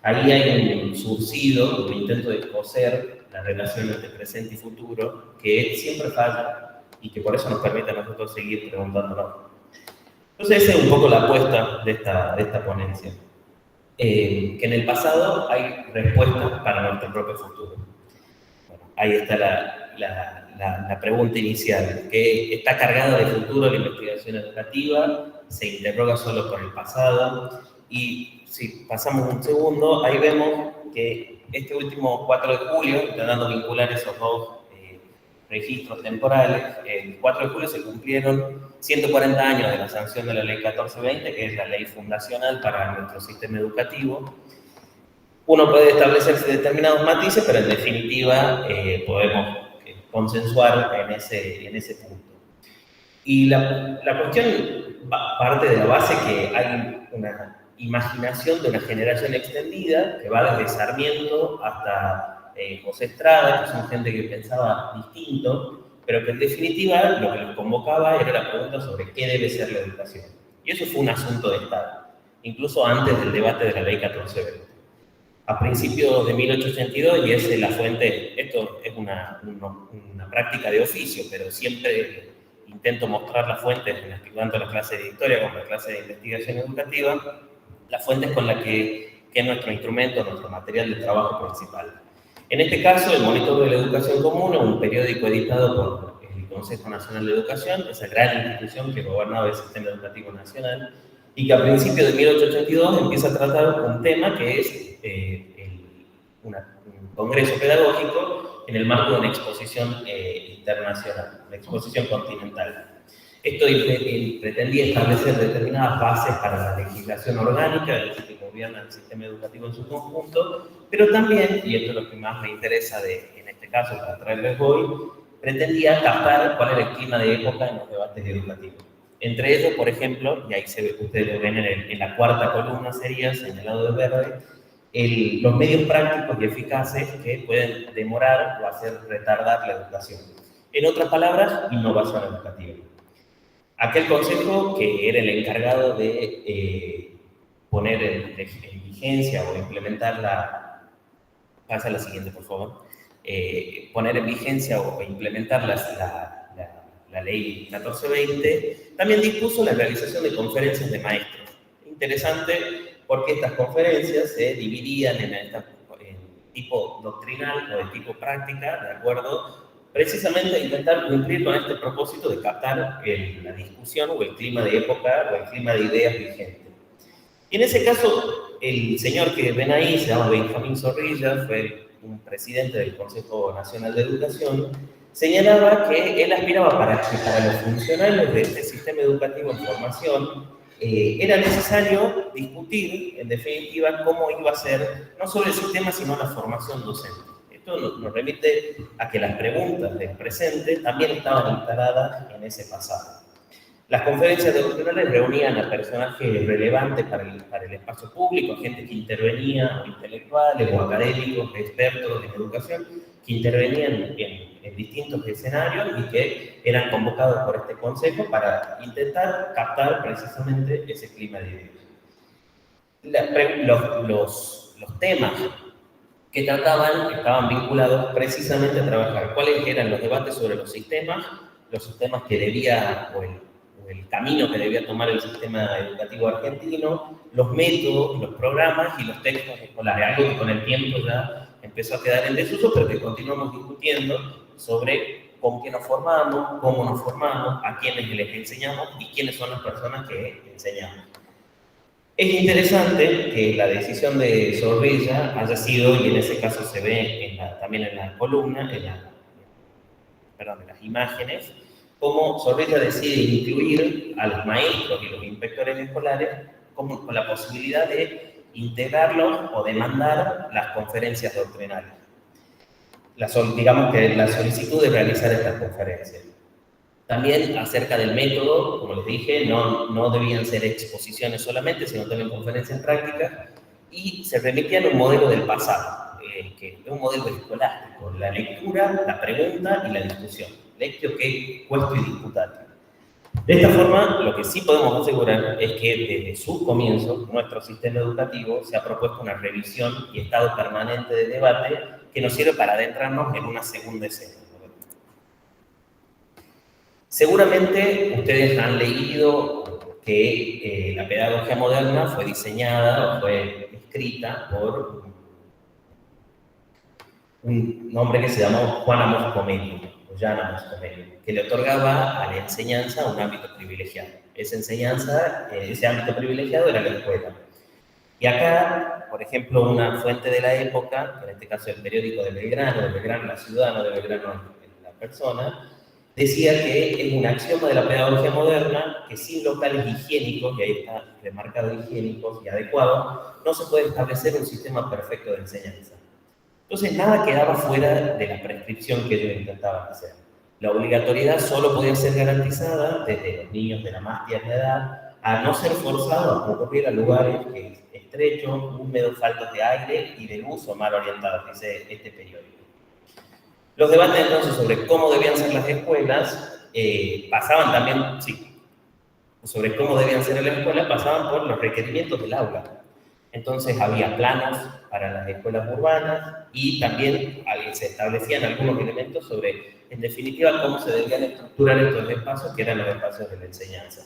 Ahí hay un surcido, un intento de coser la relación entre presente y futuro que siempre falla y que por eso nos permite a nosotros seguir preguntándonos. Entonces, esa es un poco la apuesta de esta ponencia. Que en el pasado hay respuestas para nuestro propio futuro. Bueno, ahí está la pregunta inicial, que está cargada de futuro la investigación educativa, se interroga solo por el pasado, y si pasamos un segundo, ahí vemos que este último 4 de julio, intentando vincular esos 2 registros temporales, el 4 de julio se cumplieron 140 años de la sanción de la Ley 1420, que es la ley fundacional para nuestro sistema educativo. Uno puede establecerse determinados matices, pero en definitiva podemos consensuar en ese punto. Y la cuestión parte de la base que hay una imaginación de una generación extendida que va desde Sarmiento hasta José Estrada, que son gente que pensaba distinto, pero que en definitiva lo que los convocaba era la pregunta sobre qué debe ser la educación. Y eso fue un asunto de Estado, incluso antes del debate de la Ley 1420. A principios de 1882, y es la fuente, esto es una práctica de oficio, pero siempre intento mostrar las fuentes, tanto en la clase de historia como en la clase de investigación educativa, las fuentes con las que es nuestro instrumento, nuestro material de trabajo principal. En este caso, el Monitor de la Educación Común es un periódico editado por el Consejo Nacional de Educación, esa gran institución que gobernaba el sistema educativo nacional, y que a principios de 1882 empieza a tratar un tema que es un congreso pedagógico en el marco de una exposición internacional, una exposición continental. Esto pretendía establecer determinadas bases para la legislación orgánica, es decir, que gobierna el sistema educativo en su conjunto, pero también, y esto es lo que más me interesa en este caso para traerles hoy, pretendía captar cuál era el clima de época en los debates educativos. Entre ellos, por ejemplo, y ahí se ve, ustedes lo ven en la cuarta columna, sería señalado de verde, los medios prácticos y eficaces que pueden demorar o hacer retardar la educación. En otras palabras, innovación educativa. Aquel consejo que era el encargado de poner en vigencia o implementar pasa la siguiente, por favor, poner en vigencia o implementar la ley 1420, también dispuso la realización de conferencias de maestros. Interesante porque estas conferencias se dividían en tipo doctrinal o de tipo práctica, de acuerdo precisamente a intentar cumplir con este propósito de captar la discusión o el clima de época o el clima de ideas vigente. Y en ese caso, el señor que ven ahí se llama Benjamín Zorrilla, fue un presidente del Consejo Nacional de Educación, señalaba que él aspiraba para que para los funcionarios de este sistema educativo en formación era necesario discutir, en definitiva, cómo iba a ser no solo el sistema, sino la formación docente. Esto nos remite a que las preguntas del presente también estaban instaladas en ese pasado. Las conferencias doctrinales reunían a personajes relevantes para el espacio público, gente que intervenía, o intelectuales, o académicos, expertos en educación, que intervenían en distintos escenarios y que eran convocados por este consejo para intentar captar precisamente ese clima de ideas. Los temas que trataban estaban vinculados precisamente a trabajar cuáles eran los debates sobre los sistemas que debía, o el camino que debía tomar el sistema educativo argentino, los métodos, los programas y los textos escolares, algo que con el tiempo ya empezó a quedar en desuso, pero que continuamos discutiendo sobre con qué nos formamos, cómo nos formamos, a quiénes les enseñamos y quiénes son las personas que enseñamos. Es interesante que la decisión de Zorrilla haya sido, y en ese caso se ve también en la columna, en las imágenes, cómo Zorrilla decide incluir a los maestros y los inspectores escolares con la posibilidad de integrarlos o demandar las conferencias doctrinales. Digamos que la solicitud de realizar estas conferencias. También acerca del método, como les dije, no debían ser exposiciones solamente, sino también conferencias prácticas, y se remitían a un modelo del pasado, que es un modelo escolástico, la lectura, la pregunta y la discusión. Lectio que cuesto y disputatio. De esta forma, lo que sí podemos asegurar es que desde su comienzo, nuestro sistema educativo se ha propuesto una revisión y estado permanente de debate que nos sirve para adentrarnos en una segunda escena. Seguramente ustedes han leído que la pedagogía moderna fue diseñada o fue escrita por un hombre que se llamó Juan Amos Comenius, que le otorgaba a la enseñanza un ámbito privilegiado. Ese ámbito privilegiado era la escuela. Y acá, por ejemplo, una fuente de la época, en este caso el periódico de Belgrano La Ciudad, no de Belgrano la persona, decía que es un axioma de la pedagogía moderna que sin locales higiénicos, y ahí está remarcado higiénicos y adecuados, no se puede establecer un sistema perfecto de enseñanza. Entonces, nada quedaba fuera de la prescripción que ellos intentaban hacer. La obligatoriedad solo podía ser garantizada desde los niños de la más tierna edad, a no ser forzados a concurrir a lugares estrechos, húmedos, faltos de aire y de luz o mal orientados, dice este periódico. Los debates entonces sobre cómo debían ser las escuelas pasaban también, sobre cómo debían ser las escuelas, pasaban por los requerimientos del aula. Entonces había planos para las escuelas urbanas y también se establecían algunos elementos sobre, en definitiva, cómo se debían estructurar estos espacios, que eran los espacios de la enseñanza.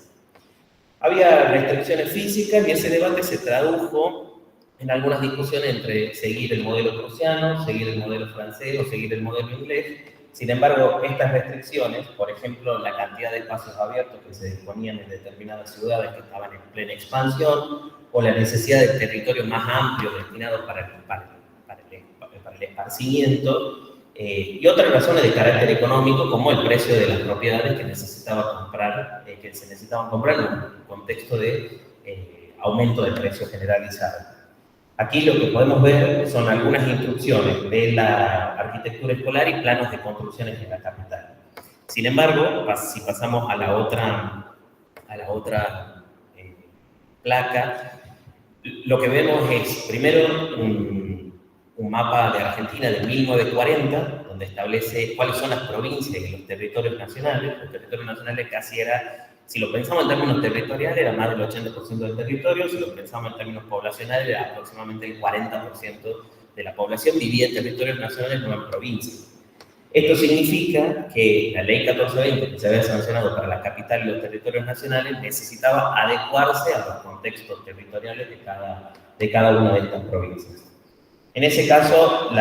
Había restricciones físicas y ese debate se tradujo en algunas discusiones entre seguir el modelo prusiano, seguir el modelo francés o seguir el modelo inglés. Sin embargo, estas restricciones, por ejemplo, la cantidad de espacios abiertos que se disponían en determinadas ciudades que estaban en plena expansión, o la necesidad de territorios más amplios destinados para el esparcimiento, y otras razones de carácter económico, como el precio de las propiedades que se necesitaban comprar en un contexto de aumento de precios generalizado. Aquí lo que podemos ver son algunas instrucciones de la arquitectura escolar y planos de construcciones en la capital. Sin embargo, si pasamos a la a la otra placa, lo que vemos es, primero, un mapa de Argentina de 1940, donde establece cuáles son las provincias y los territorios nacionales. Los territorios nacionales casi era, si lo pensamos en términos territoriales, era más del 80% del territorio, si lo pensamos en términos poblacionales, era aproximadamente el 40% de la población vivía en territorios nacionales, no en provincias. Esto significa que la ley 1420, que se había sancionado para la capital y los territorios nacionales, necesitaba adecuarse a los contextos territoriales de cada una de estas provincias. En ese caso,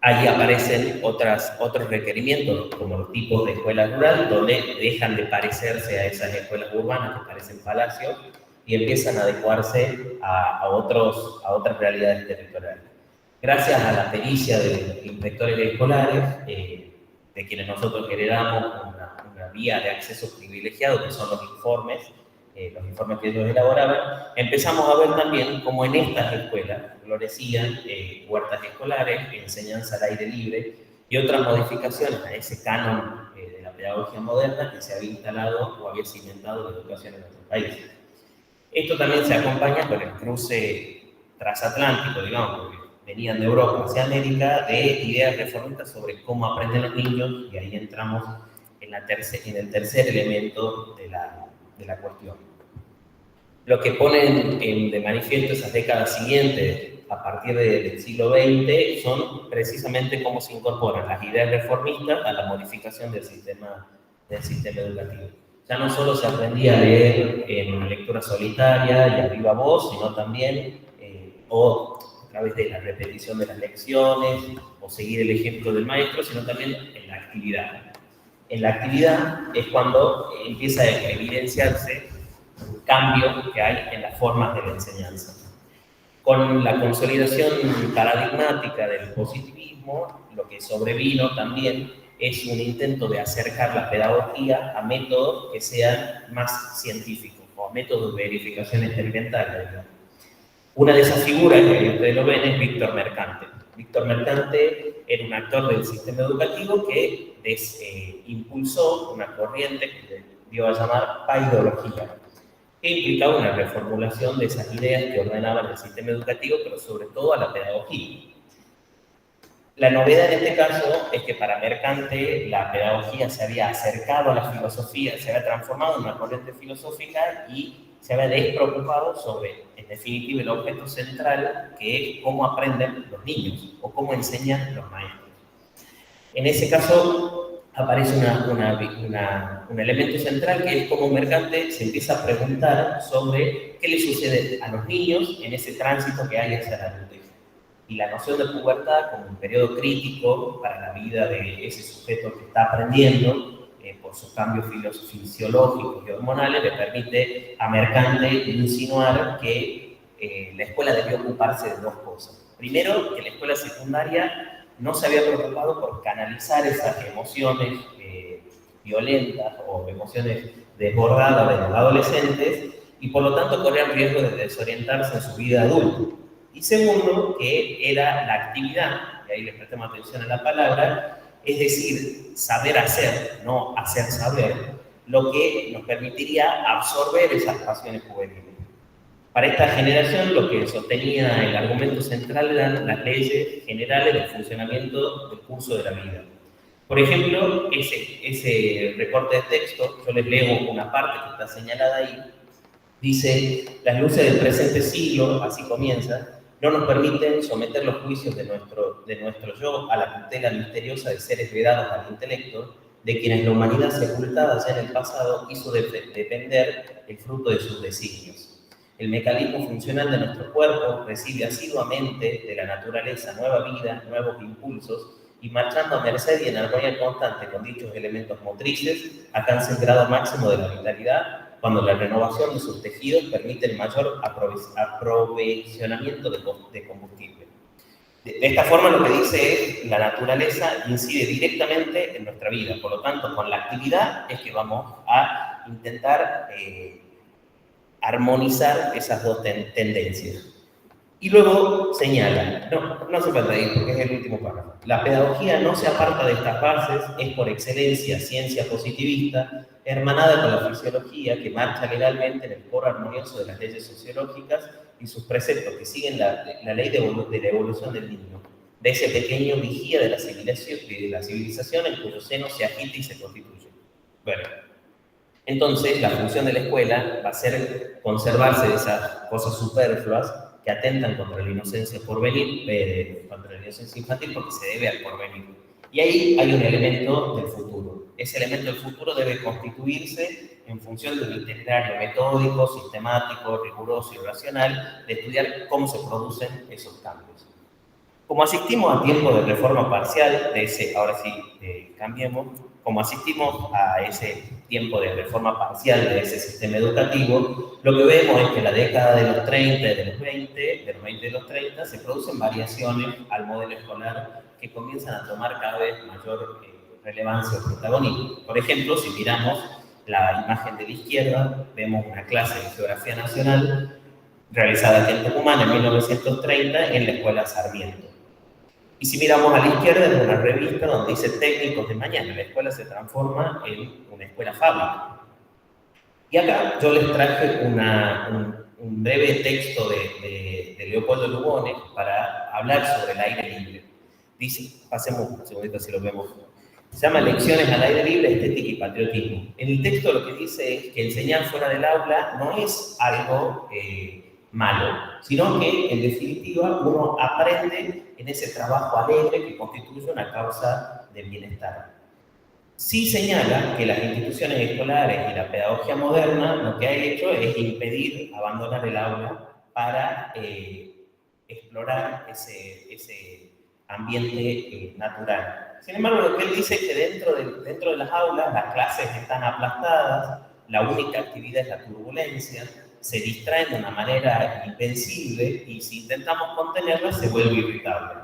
ahí aparecen otros requerimientos, como los tipos de escuelas rurales, donde dejan de parecerse a esas escuelas urbanas que parecen palacios y empiezan a adecuarse a otras realidades territoriales. Gracias a la pericia de los inspectores escolares, de quienes nosotros heredamos una vía de acceso privilegiado, que son los informes que ellos elaboraban, empezamos a ver también cómo en estas escuelas florecían huertas escolares, enseñanza al aire libre y otras modificaciones a ese canon de la pedagogía moderna que se había instalado o había cimentado la educación en nuestro país. Esto también se acompaña con el cruce transatlántico, digamos, porque venían de Europa hacia América, de ideas reformistas sobre cómo aprenden los niños, y ahí entramos en el tercer elemento de la cuestión. Lo que ponen de manifiesto esas décadas siguientes, a partir del siglo XX, son precisamente cómo se incorporan las ideas reformistas a la modificación del sistema educativo. Ya no solo se aprendía a leer en lectura solitaria y a viva voz, sino también a través de la repetición de las lecciones o seguir el ejemplo del maestro, sino también en la actividad. En la actividad es cuando empieza a evidenciarse un cambio que hay en las formas de la enseñanza. Con la consolidación paradigmática del positivismo, lo que sobrevino también es un intento de acercar la pedagogía a métodos que sean más científicos o a métodos de verificación experimental. Una de esas figuras, que ustedes lo ven, es Víctor Mercante. Víctor Mercante era un actor del sistema educativo que impulsó una corriente que dio a llamar paidología, que implicaba una reformulación de esas ideas que ordenaban el sistema educativo, pero sobre todo a la pedagogía. La novedad en este caso es que para Mercante la pedagogía se había acercado a la filosofía, se había transformado en una corriente filosófica y se había despreocupado sobre, en definitiva, el objeto central, que es cómo aprenden los niños o cómo enseñan los maestros. En ese caso aparece un elemento central, que es cómo Mercante se empieza a preguntar sobre qué le sucede a los niños en ese tránsito que hay hacia la adultez. Y la noción de pubertad como un periodo crítico para la vida de ese sujeto que está aprendiendo, por sus cambios fisiológicos y hormonales, le permite a Mercante insinuar que la escuela debió ocuparse de dos cosas. Primero, que la escuela secundaria no se había preocupado por canalizar esas emociones violentas o emociones desbordadas de los adolescentes y por lo tanto corrían riesgo de desorientarse en su vida adulta. Y segundo, que era la actividad, y ahí les prestemos atención a la palabra, es decir, saber hacer, no hacer saber, lo que nos permitiría absorber esas pasiones juveniles. Para esta generación, lo que sostenía el argumento central eran las leyes generales del funcionamiento del curso de la vida. Por ejemplo, ese recorte de texto, yo les leo una parte que está señalada ahí, dice: las luces del presente siglo, así comienza, no nos permiten someter los juicios de nuestro yo a la tutela misteriosa de seres vedados al intelecto, de quienes la humanidad sepultada ya en el pasado hizo depender el fruto de sus designios. El mecanismo funcional de nuestro cuerpo recibe asiduamente de la naturaleza nueva vida, nuevos impulsos, y marchando a merced y en armonía constante con dichos elementos motrices, alcanza el grado máximo de la vitalidad cuando la renovación de sus tejidos permite el mayor aprovisionamiento de combustible. De esta forma, lo que dice es: la naturaleza incide directamente en nuestra vida, por lo tanto, con la actividad es que vamos a intentar armonizar esas dos tendencias. Y luego señala, no se falta ahí porque es el último párrafo, la pedagogía no se aparta de estas bases, es por excelencia ciencia positivista, hermanada con la fisiología que marcha legalmente en el coro armonioso de las leyes sociológicas y sus preceptos que siguen la ley de la evolución del niño, de ese pequeño vigía de la civilización en cuyo seno se agita y se constituye. Bueno, entonces la función de la escuela va a ser conservarse de esas cosas superfluas que atentan contra la inocencia porvenir, contra la inocencia infantil, porque se debe al porvenir. Y ahí hay un elemento del futuro. Ese elemento del futuro debe constituirse en función de un itinerario metódico, sistemático, riguroso y racional de estudiar cómo se producen esos cambios. Como asistimos a tiempo de reforma parcial, de ese, ahora sí, cambiemos, como asistimos a ese tiempo de reforma parcial de ese sistema educativo, lo que vemos es que en la década de los 30 y de los 20, de los 30, se producen variaciones al modelo escolar que comienzan a tomar cada vez mayor relevancia o protagonismo. Por ejemplo, si miramos la imagen de la izquierda, vemos una clase de Geografía Nacional realizada aquí en Tucumán en 1930 en la Escuela Sarmiento. Y si miramos a la izquierda, es una revista donde dice Técnicos de Mañana. La escuela se transforma en una escuela fábrica. Y acá yo les traje un breve texto de Leopoldo Lugones para hablar sobre el aire libre. Dice, pasemos un segundito si lo vemos. Se llama Lecciones al aire libre, estética y patriotismo. En el texto lo que dice es que enseñar fuera del aula no es algo malo, sino que, en definitiva, uno aprende en ese trabajo alegre que constituye una causa de bienestar. Sí señala que las instituciones escolares y la pedagogía moderna lo que ha hecho es impedir abandonar el aula para explorar ese ambiente natural. Sin embargo, lo que él dice es que dentro de las aulas las clases están aplastadas, la única actividad es la turbulencia, se distraen de una manera invencible y si intentamos contenerla se vuelve irritable.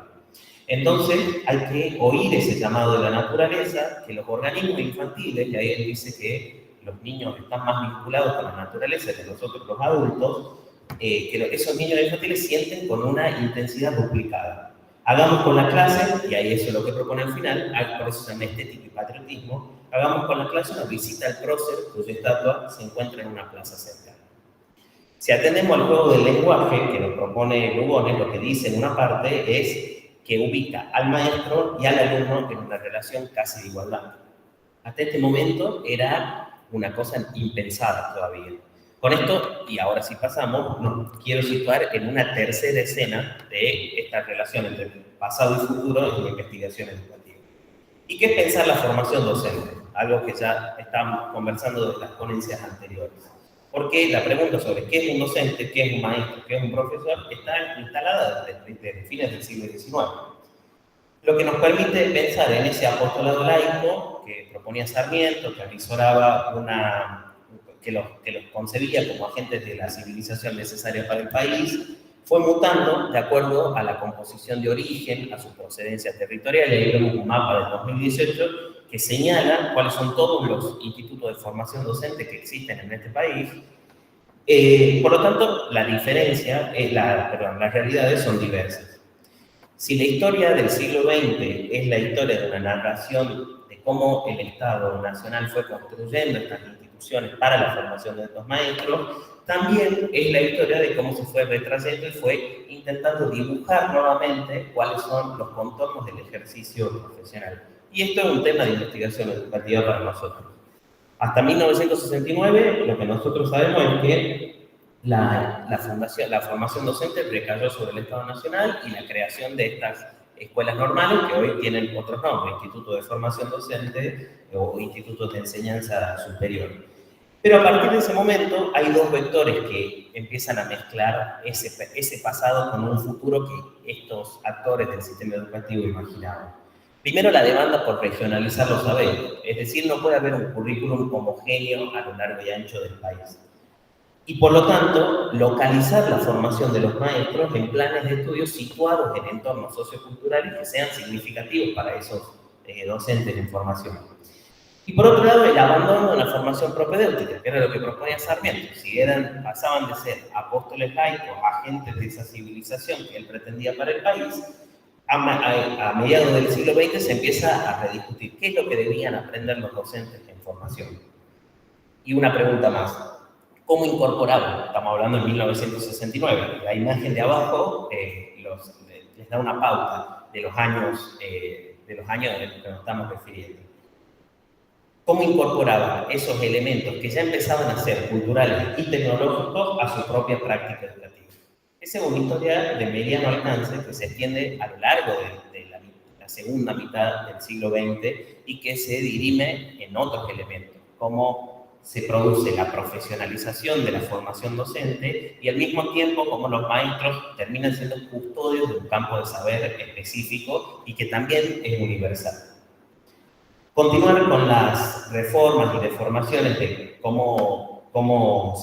Entonces hay que oír ese llamado de la naturaleza, que los organismos infantiles, y ahí él dice que los niños están más vinculados con la naturaleza que nosotros los adultos, que esos niños infantiles sienten con una intensidad duplicada. Hagamos con la clase, y ahí eso es lo que propone al final, por eso se llama estética y patriotismo, hagamos con la clase una visita al prócer cuya estatua se encuentra en una plaza cercana. Si atendemos al juego del lenguaje que nos propone Lugones, lo que dice en una parte es que ubica al maestro y al alumno en una relación casi de igualdad. Hasta este momento era una cosa impensada todavía. Con esto, y ahora sí pasamos, nos quiero situar en una tercera escena de esta relación entre pasado y futuro en la investigación educativa. ¿Y qué es pensar la formación docente? Algo que ya estamos conversando de las ponencias anteriores. Porque la pregunta sobre qué es un docente, qué es un maestro, qué es un profesor, está instalada desde fines del siglo XIX. Lo que nos permite pensar en ese apostolado laico que proponía Sarmiento, que avisoraba que los concebía como agentes de la civilización necesaria para el país, fue mutando de acuerdo a la composición de origen, a su procedencia territorial. Ahí vemos un mapa del 2018 que señala cuáles son todos los institutos de formación docente que existen en este país. Por lo tanto, las realidades son diversas. Si la historia del siglo XX es la historia de una narración de cómo el Estado Nacional fue construyendo estas instituciones para la formación de estos maestros, también es la historia de cómo se fue retrasando y fue intentando dibujar nuevamente cuáles son los contornos del ejercicio profesional. Y esto es un tema de investigación educativa para nosotros. Hasta 1969, lo que nosotros sabemos es que la formación docente recayó sobre el Estado Nacional y la creación de estas escuelas normales, que hoy tienen otros nombres, Instituto de Formación Docente o Institutos de Enseñanza Superior. Pero a partir de ese momento hay dos vectores que empiezan a mezclar ese pasado con un futuro que estos actores del sistema educativo imaginaban. Primero, la demanda por regionalizar los saberes, es decir, no puede haber un currículum homogéneo a lo largo y ancho del país. Y por lo tanto, localizar la formación de los maestros en planes de estudio situados en entornos socioculturales que sean significativos para esos docentes en formación. Y por otro lado, el abandono de la formación propedéutica, que era lo que proponía Sarmiento. Si pasaban de ser apóstoles laicos, agentes de esa civilización que él pretendía para el país, a mediados del siglo XX se empieza a rediscutir qué es lo que debían aprender los docentes en formación. Y una pregunta más, ¿cómo incorporaban? Estamos hablando de 1969, la imagen de abajo les da una pauta de los años de los que nos estamos refiriendo. ¿Cómo incorporaban esos elementos que ya empezaban a ser culturales y tecnológicos a su propia práctica educativa? Esa es una historia de mediano alcance que se extiende a lo largo de la segunda mitad del siglo XX y que se dirime en otros elementos, como se produce la profesionalización de la formación docente y al mismo tiempo como los maestros terminan siendo custodios de un campo de saber específico y que también es universal. Continuar con las reformas y deformaciones de cómo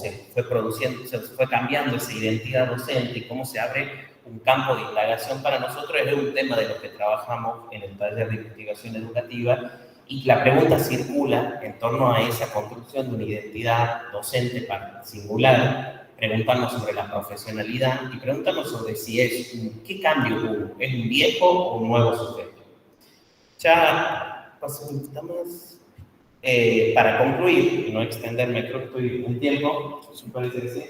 se fue produciendo, se fue cambiando esa identidad docente y cómo se abre un campo de indagación para nosotros es un tema de los que trabajamos en el taller de investigación educativa y la pregunta circula en torno a esa construcción de una identidad docente singular, preguntarnos sobre la profesionalidad y preguntarnos sobre si qué cambio hubo, ¿es un viejo o un nuevo sujeto? Ya paso un poquito más. Para concluir y no extenderme, creo que estoy en tiempo, parece que sí.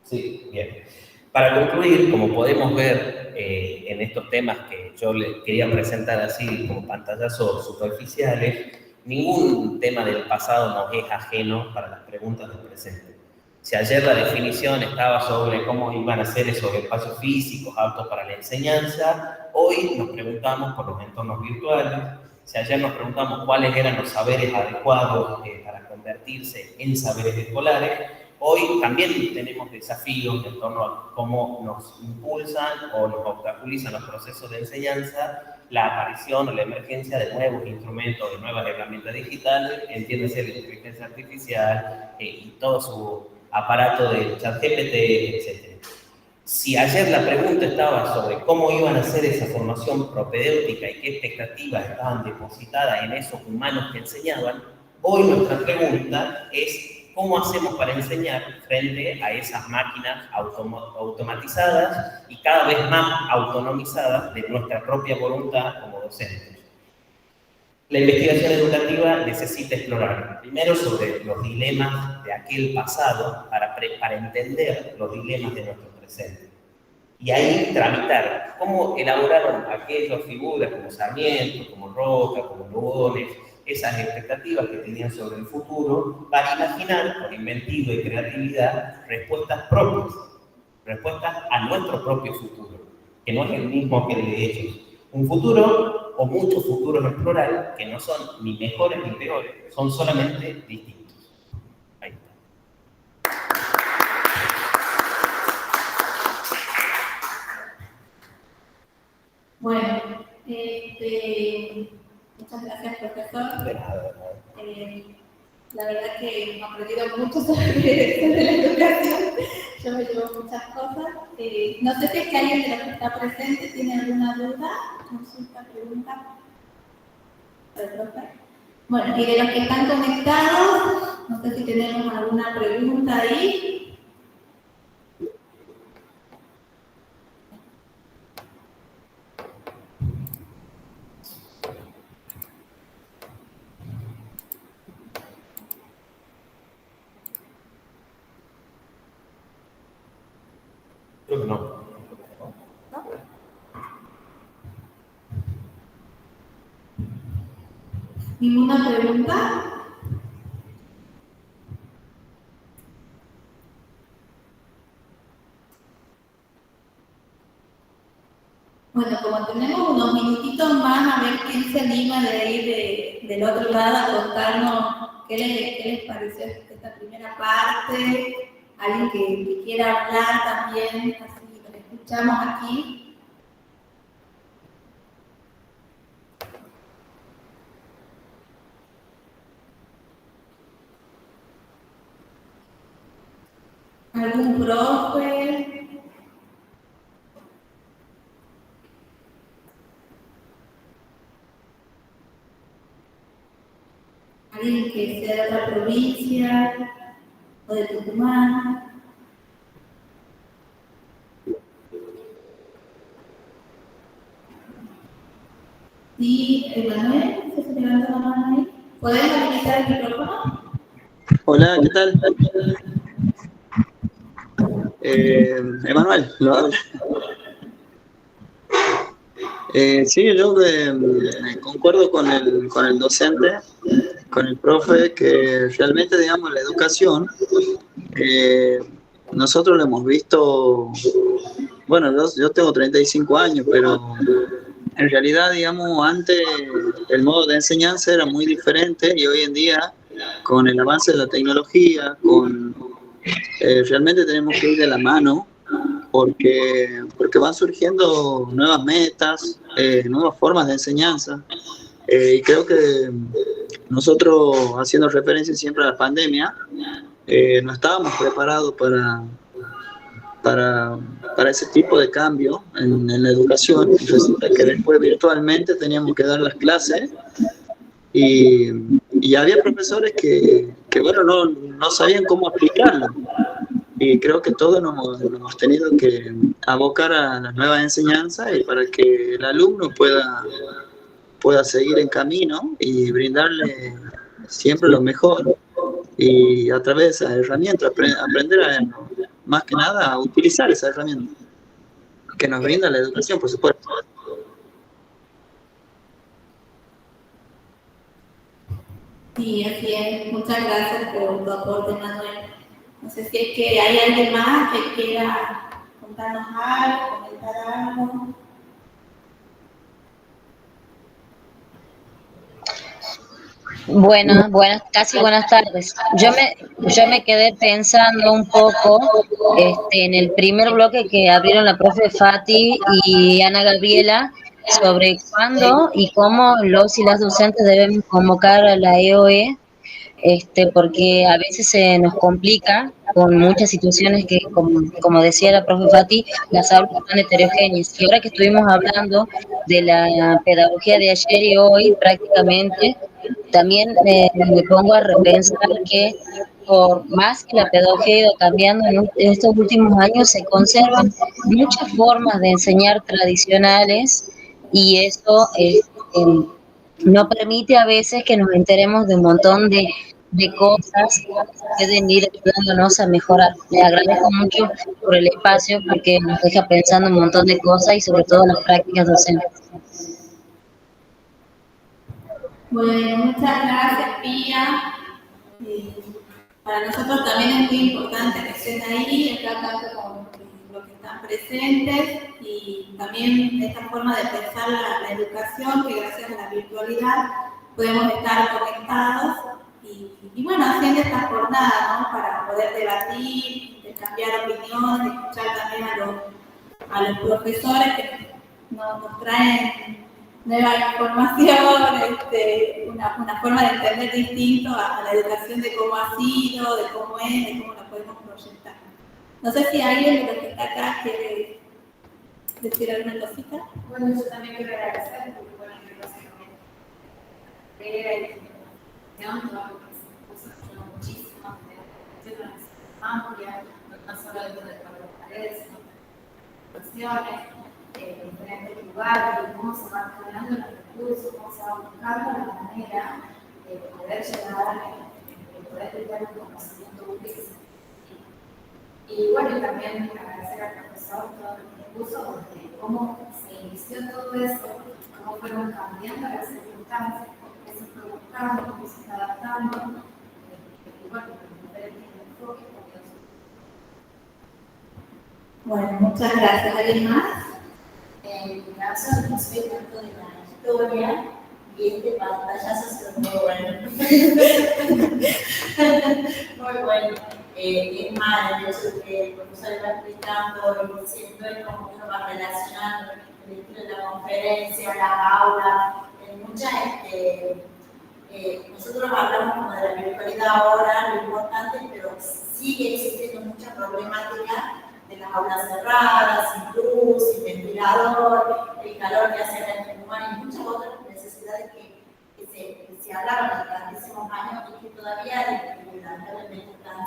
Sí, bien. Para concluir, como podemos ver en estos temas que yo les quería presentar así como pantallazos superficiales, ningún tema del pasado nos es ajeno para las preguntas del presente. Si ayer la definición estaba sobre cómo iban a ser esos espacios físicos aptos para la enseñanza, hoy nos preguntamos por los entornos virtuales. Si ayer nos preguntamos cuáles eran los saberes adecuados para convertirse en saberes escolares, hoy también tenemos desafíos en torno a cómo nos impulsan o nos obstaculizan los procesos de enseñanza, la aparición o la emergencia de nuevos instrumentos, de nuevas herramientas digitales, entiéndase la inteligencia artificial y todo su aparato de ChatGPT, etc. Si ayer la pregunta estaba sobre cómo iban a hacer esa formación propedéutica y qué expectativas estaban depositadas en esos humanos que enseñaban, hoy nuestra pregunta es cómo hacemos para enseñar frente a esas máquinas automatizadas y cada vez más autonomizadas de nuestra propia voluntad como docentes. La investigación educativa necesita explorar primero sobre los dilemas de aquel pasado para entender los dilemas de nuestro presente. Y ahí tramitar cómo elaboraron aquellas figuras como Sarmiento, como Roca, como Lugones, esas expectativas que tenían sobre el futuro, para imaginar con inventiva y creatividad respuestas propias, respuestas a nuestro propio futuro, que no es el mismo que el de ellos. Un futuro o muchos futuros en plural que no son ni mejores ni peores, son solamente distintos. Ahí está. Bueno, muchas gracias, profesor. De nada. La verdad que he aprendido mucho sobre la educación. Yo me llevo muchas cosas. No sé si es que alguien de los que está presente tiene alguna duda, consulta, pregunta. Bueno, y de los que están conectados, no sé si tenemos alguna pregunta ahí. Creo que no. ¿Ninguna pregunta? Bueno, como tenemos unos minutitos más, a ver quién se anima de ahí del otro lado a contarnos qué les pareció esta primera parte, alguien que quiera hablar también, así lo escuchamos aquí. ¿Algún profe? provincia o de Tucumán. Sí, Emanuel, ¿se levanta la mano ahí? ¿Podemos habilitar el micrófono? Hola, ¿qué tal? Emanuel, lo habla. Sí, yo concuerdo con el docente, con el profe, que realmente, digamos, la educación, nosotros lo hemos visto, bueno, yo tengo 35 años, pero en realidad, digamos, antes el modo de enseñanza era muy diferente y hoy en día, con el avance de la tecnología, realmente tenemos que ir de la mano porque van surgiendo nuevas metas, nuevas formas de enseñanza. Y creo que nosotros, haciendo referencia siempre a la pandemia, no estábamos preparados para ese tipo de cambio en la educación. Resulta que después virtualmente teníamos que dar las clases y había profesores que bueno, no sabían cómo aplicarlo. Y creo que todos nos hemos tenido que abocar a las nuevas enseñanzas y para que el alumno pueda seguir en camino y brindarle siempre lo mejor. Y a través de esas herramientas aprender más que nada a utilizar esa herramienta que nos brinda la educación, por supuesto. Sí, así es. Muchas gracias por tu aporte, Manuel. No sé si es que hay alguien más que quiera contarnos algo, comentar algo. Casi buenas tardes. Yo me quedé pensando un poco en el primer bloque que abrieron la profe Fati y Ana Gabriela sobre cuándo y cómo los y las docentes deben convocar a la EOE, porque a veces se nos complica con muchas situaciones que, como decía la profe Fati, las aulas son heterogéneas. Y ahora que estuvimos hablando de la pedagogía de ayer y hoy, prácticamente, también me pongo a repensar que por más que la pedagogía ha ido cambiando en estos últimos años, se conservan muchas formas de enseñar tradicionales y eso no permite a veces que nos enteremos de un montón de cosas que pueden ir ayudándonos a mejorar. Le agradezco mucho por el espacio porque nos deja pensando un montón de cosas y sobre todo las prácticas docentes. Bueno, muchas gracias, Pía. Para nosotros también es muy importante que estén ahí, estar tanto con los que están presentes y también esta forma de pensar la educación, que gracias a la virtualidad podemos estar conectados y bueno, haciendo esta jornada, ¿no? Para poder debatir, intercambiar opiniones, escuchar también a los profesores que nos traen nueva información, una forma de entender distinto a la educación de cómo ha sido, de cómo es, de cómo la podemos proyectar. No sé si alguien de los que está acá quiere decir alguna cosita. Bueno, yo también quiero agradecer porque, bueno, creo que era información, todo lo que se puso ayudó muchísimo, de amplia, no solo de las paredes, sino de cuestiones, en diferentes lugares, cómo se van generando los recursos, cómo se va buscando la manera de poder llegar, de poder brindar un conocimiento útil. Y bueno, también agradecer al profesor todo el recurso, de cómo se inició todo esto, cómo fueron cambiando las circunstancias, qué se fue buscando, cómo se está adaptando, y bueno, poder el enfoque. Bueno, muchas gracias. ¿Alguien más? En mi caso, no soy tanto de la historia y este pantallazo es muy bueno. Muy bueno. Es más, el hecho de que el profesor va explicando y siempre como uno va relacionando el estilo de la conferencia, las aulas, en muchas, nosotros hablamos como de la virtualidad ahora, lo importante, pero sigue existiendo mucha problemática de las aulas cerradas, sin luz, sin ventilador, el calor que hace la humana y muchas otras necesidades que se hablaba de tantísimos años y que todavía lamentablemente están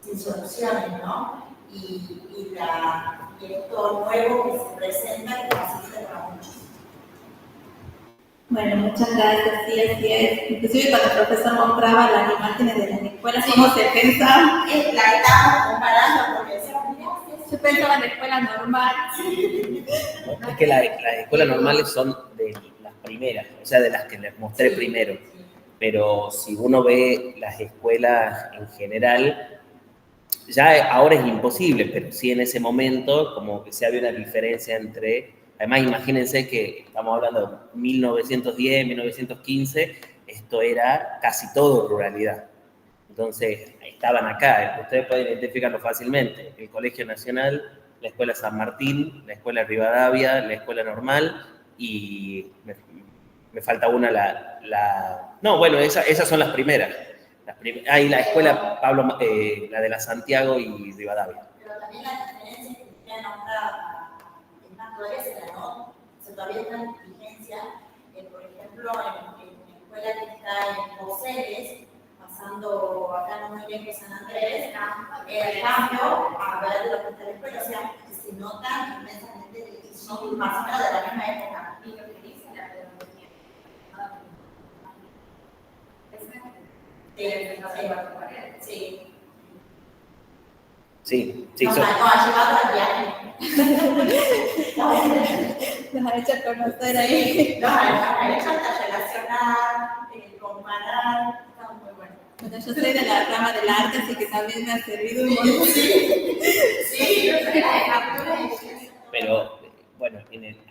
sin soluciones, ¿no? Y esto nuevo que se presenta que facilita para muchos. Bueno, muchas gracias, sí, así es. Inclusive cuando el profesor mostraba las imágenes de las escuelas, cómo se pensaba. La estábamos comparando porque decíamos, mirá, Yo pensaba en la escuela normal. Es que las escuelas normales son de las primeras, o sea, de las que les mostré primero. Pero si uno ve las escuelas en general, ya ahora es imposible, pero sí en ese momento como que se había una diferencia entre... Además, imagínense que estamos hablando de 1910, 1915, esto era casi todo ruralidad. Entonces, estaban acá, ustedes pueden identificarlo fácilmente. El Colegio Nacional, la Escuela San Martín, la Escuela Rivadavia, la Escuela Normal y me falta una, No, bueno, esas son las primeras. Hay la Escuela Pablo, la de la Santiago y Rivadavia. Pero también la diferencia es que ya nombrada, todavía todavía está en vigencia, por ejemplo, en la escuela que está en Poseres, pasando acá en muy lejos San Andrés, el cambio a ver lo que está en la escuela, o sea, que se notan inmensamente que son más o menos de la misma época. Y lo que dice la pedagogía. Sí. Sí, sí. Nos ha llevado al viaje. Nos ha hecho conocer ahí. Nos ha hecho hasta relacionar, comparar. Está muy bueno. Bueno, yo soy de la rama del arte, así que también me ha servido un montón. Sí, yo soy la de captura. Pero, bueno,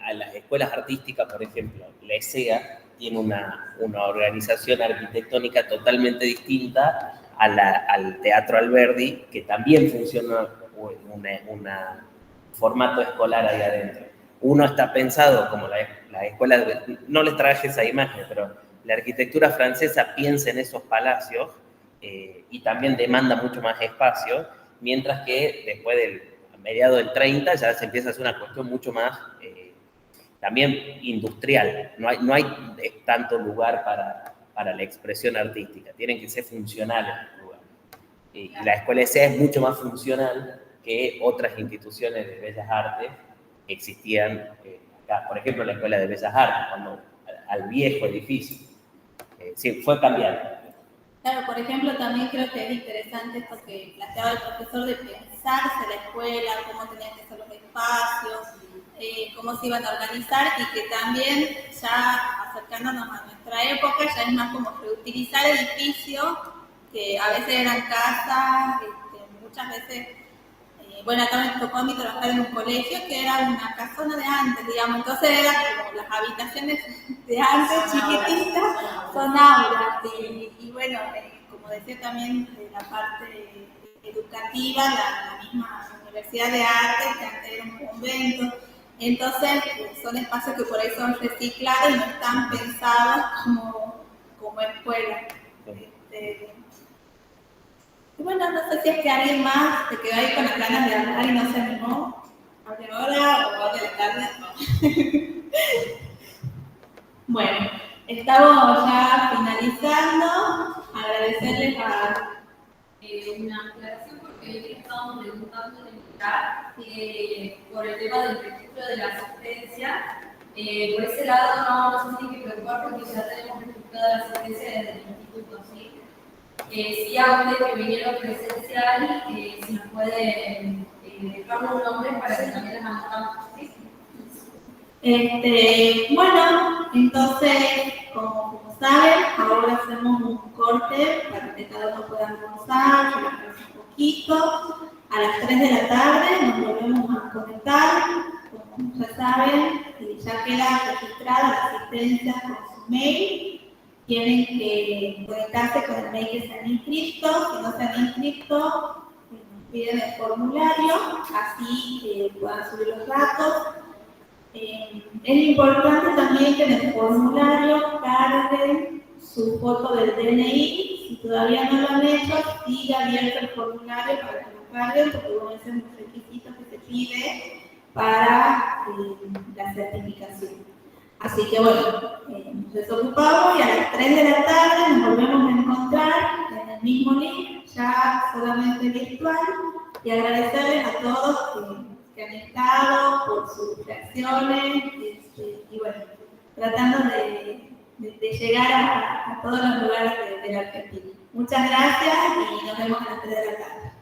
a las escuelas artísticas, por ejemplo, la ESEA tiene una organización arquitectónica totalmente distinta al Teatro Alberdi, que también funciona un formato escolar ahí adentro. Uno está pensado como la escuela, no les traje esa imagen, pero la arquitectura francesa piensa en esos palacios y también demanda mucho más espacio, mientras que después a mediados del 30 ya se empieza a hacer una cuestión mucho más también industrial. No hay tanto lugar para la expresión artística, tienen que ser funcionales los lugares. Y la escuela ESEA es mucho más funcional que otras instituciones de bellas artes que existían acá. Por ejemplo, la Escuela de Bellas Artes, al viejo edificio. Sí, fue cambiando. Claro, por ejemplo, también creo que es interesante esto que planteaba el profesor de pensarse la escuela, cómo tenían que ser los espacios, cómo se iban a organizar y que también ya acercándonos a nuestra época ya es más como reutilizar edificios que a veces eran casas, muchas veces, bueno, acá me tocó a mí trabajar en un colegio que era una casona de antes, digamos, entonces eran como las habitaciones de antes chiquititas, son aulas y bueno, como decía también la parte educativa, la misma Universidad de Arte, que antes era un convento. Entonces, son espacios que por ahí son reciclados y no están pensados como escuela. Y bueno, no sé si es que alguien más se quedó ahí con las ganas de hablar y no se animó. ¿Hable ahora o hable de tarde? No. Bueno, estamos ya finalizando. Agradecerles a... Una aclaración porque estábamos preguntando en el chat por el tema del registro de la asistencia. Por ese lado no se tiene que preocupar porque ya tenemos registrada la asistencia desde el instituto, ¿sí? Si a ustedes que vinieron presencial, si nos pueden dejar un nombre para que también les anotamos, ¿sí? Bueno, entonces, como saben, ahora hacemos un corte para que cada uno pueda almorzar, relajarse un poquito. A las 3 de la tarde nos volvemos a conectar. Como ya saben, ya queda registrada la asistencia con su mail. Tienen que conectarse con el mail que se han inscrito. Si no se han inscrito, nos piden el formulario, así puedan subir los datos. Es importante también que en el formulario carguen su foto del DNI. Si todavía no lo han hecho, sigue abierto el formulario para que lo carguen, porque bueno, ese es un requisito que se pide para la certificación. Así que bueno, nos desocupamos y a las 3 de la tarde nos volvemos a encontrar en el mismo link, ya solamente virtual, y agradecerles a todos que han estado por sus reacciones y bueno, tratando de llegar a todos los lugares de la Argentina. Muchas gracias y nos vemos a las 3 de la tarde.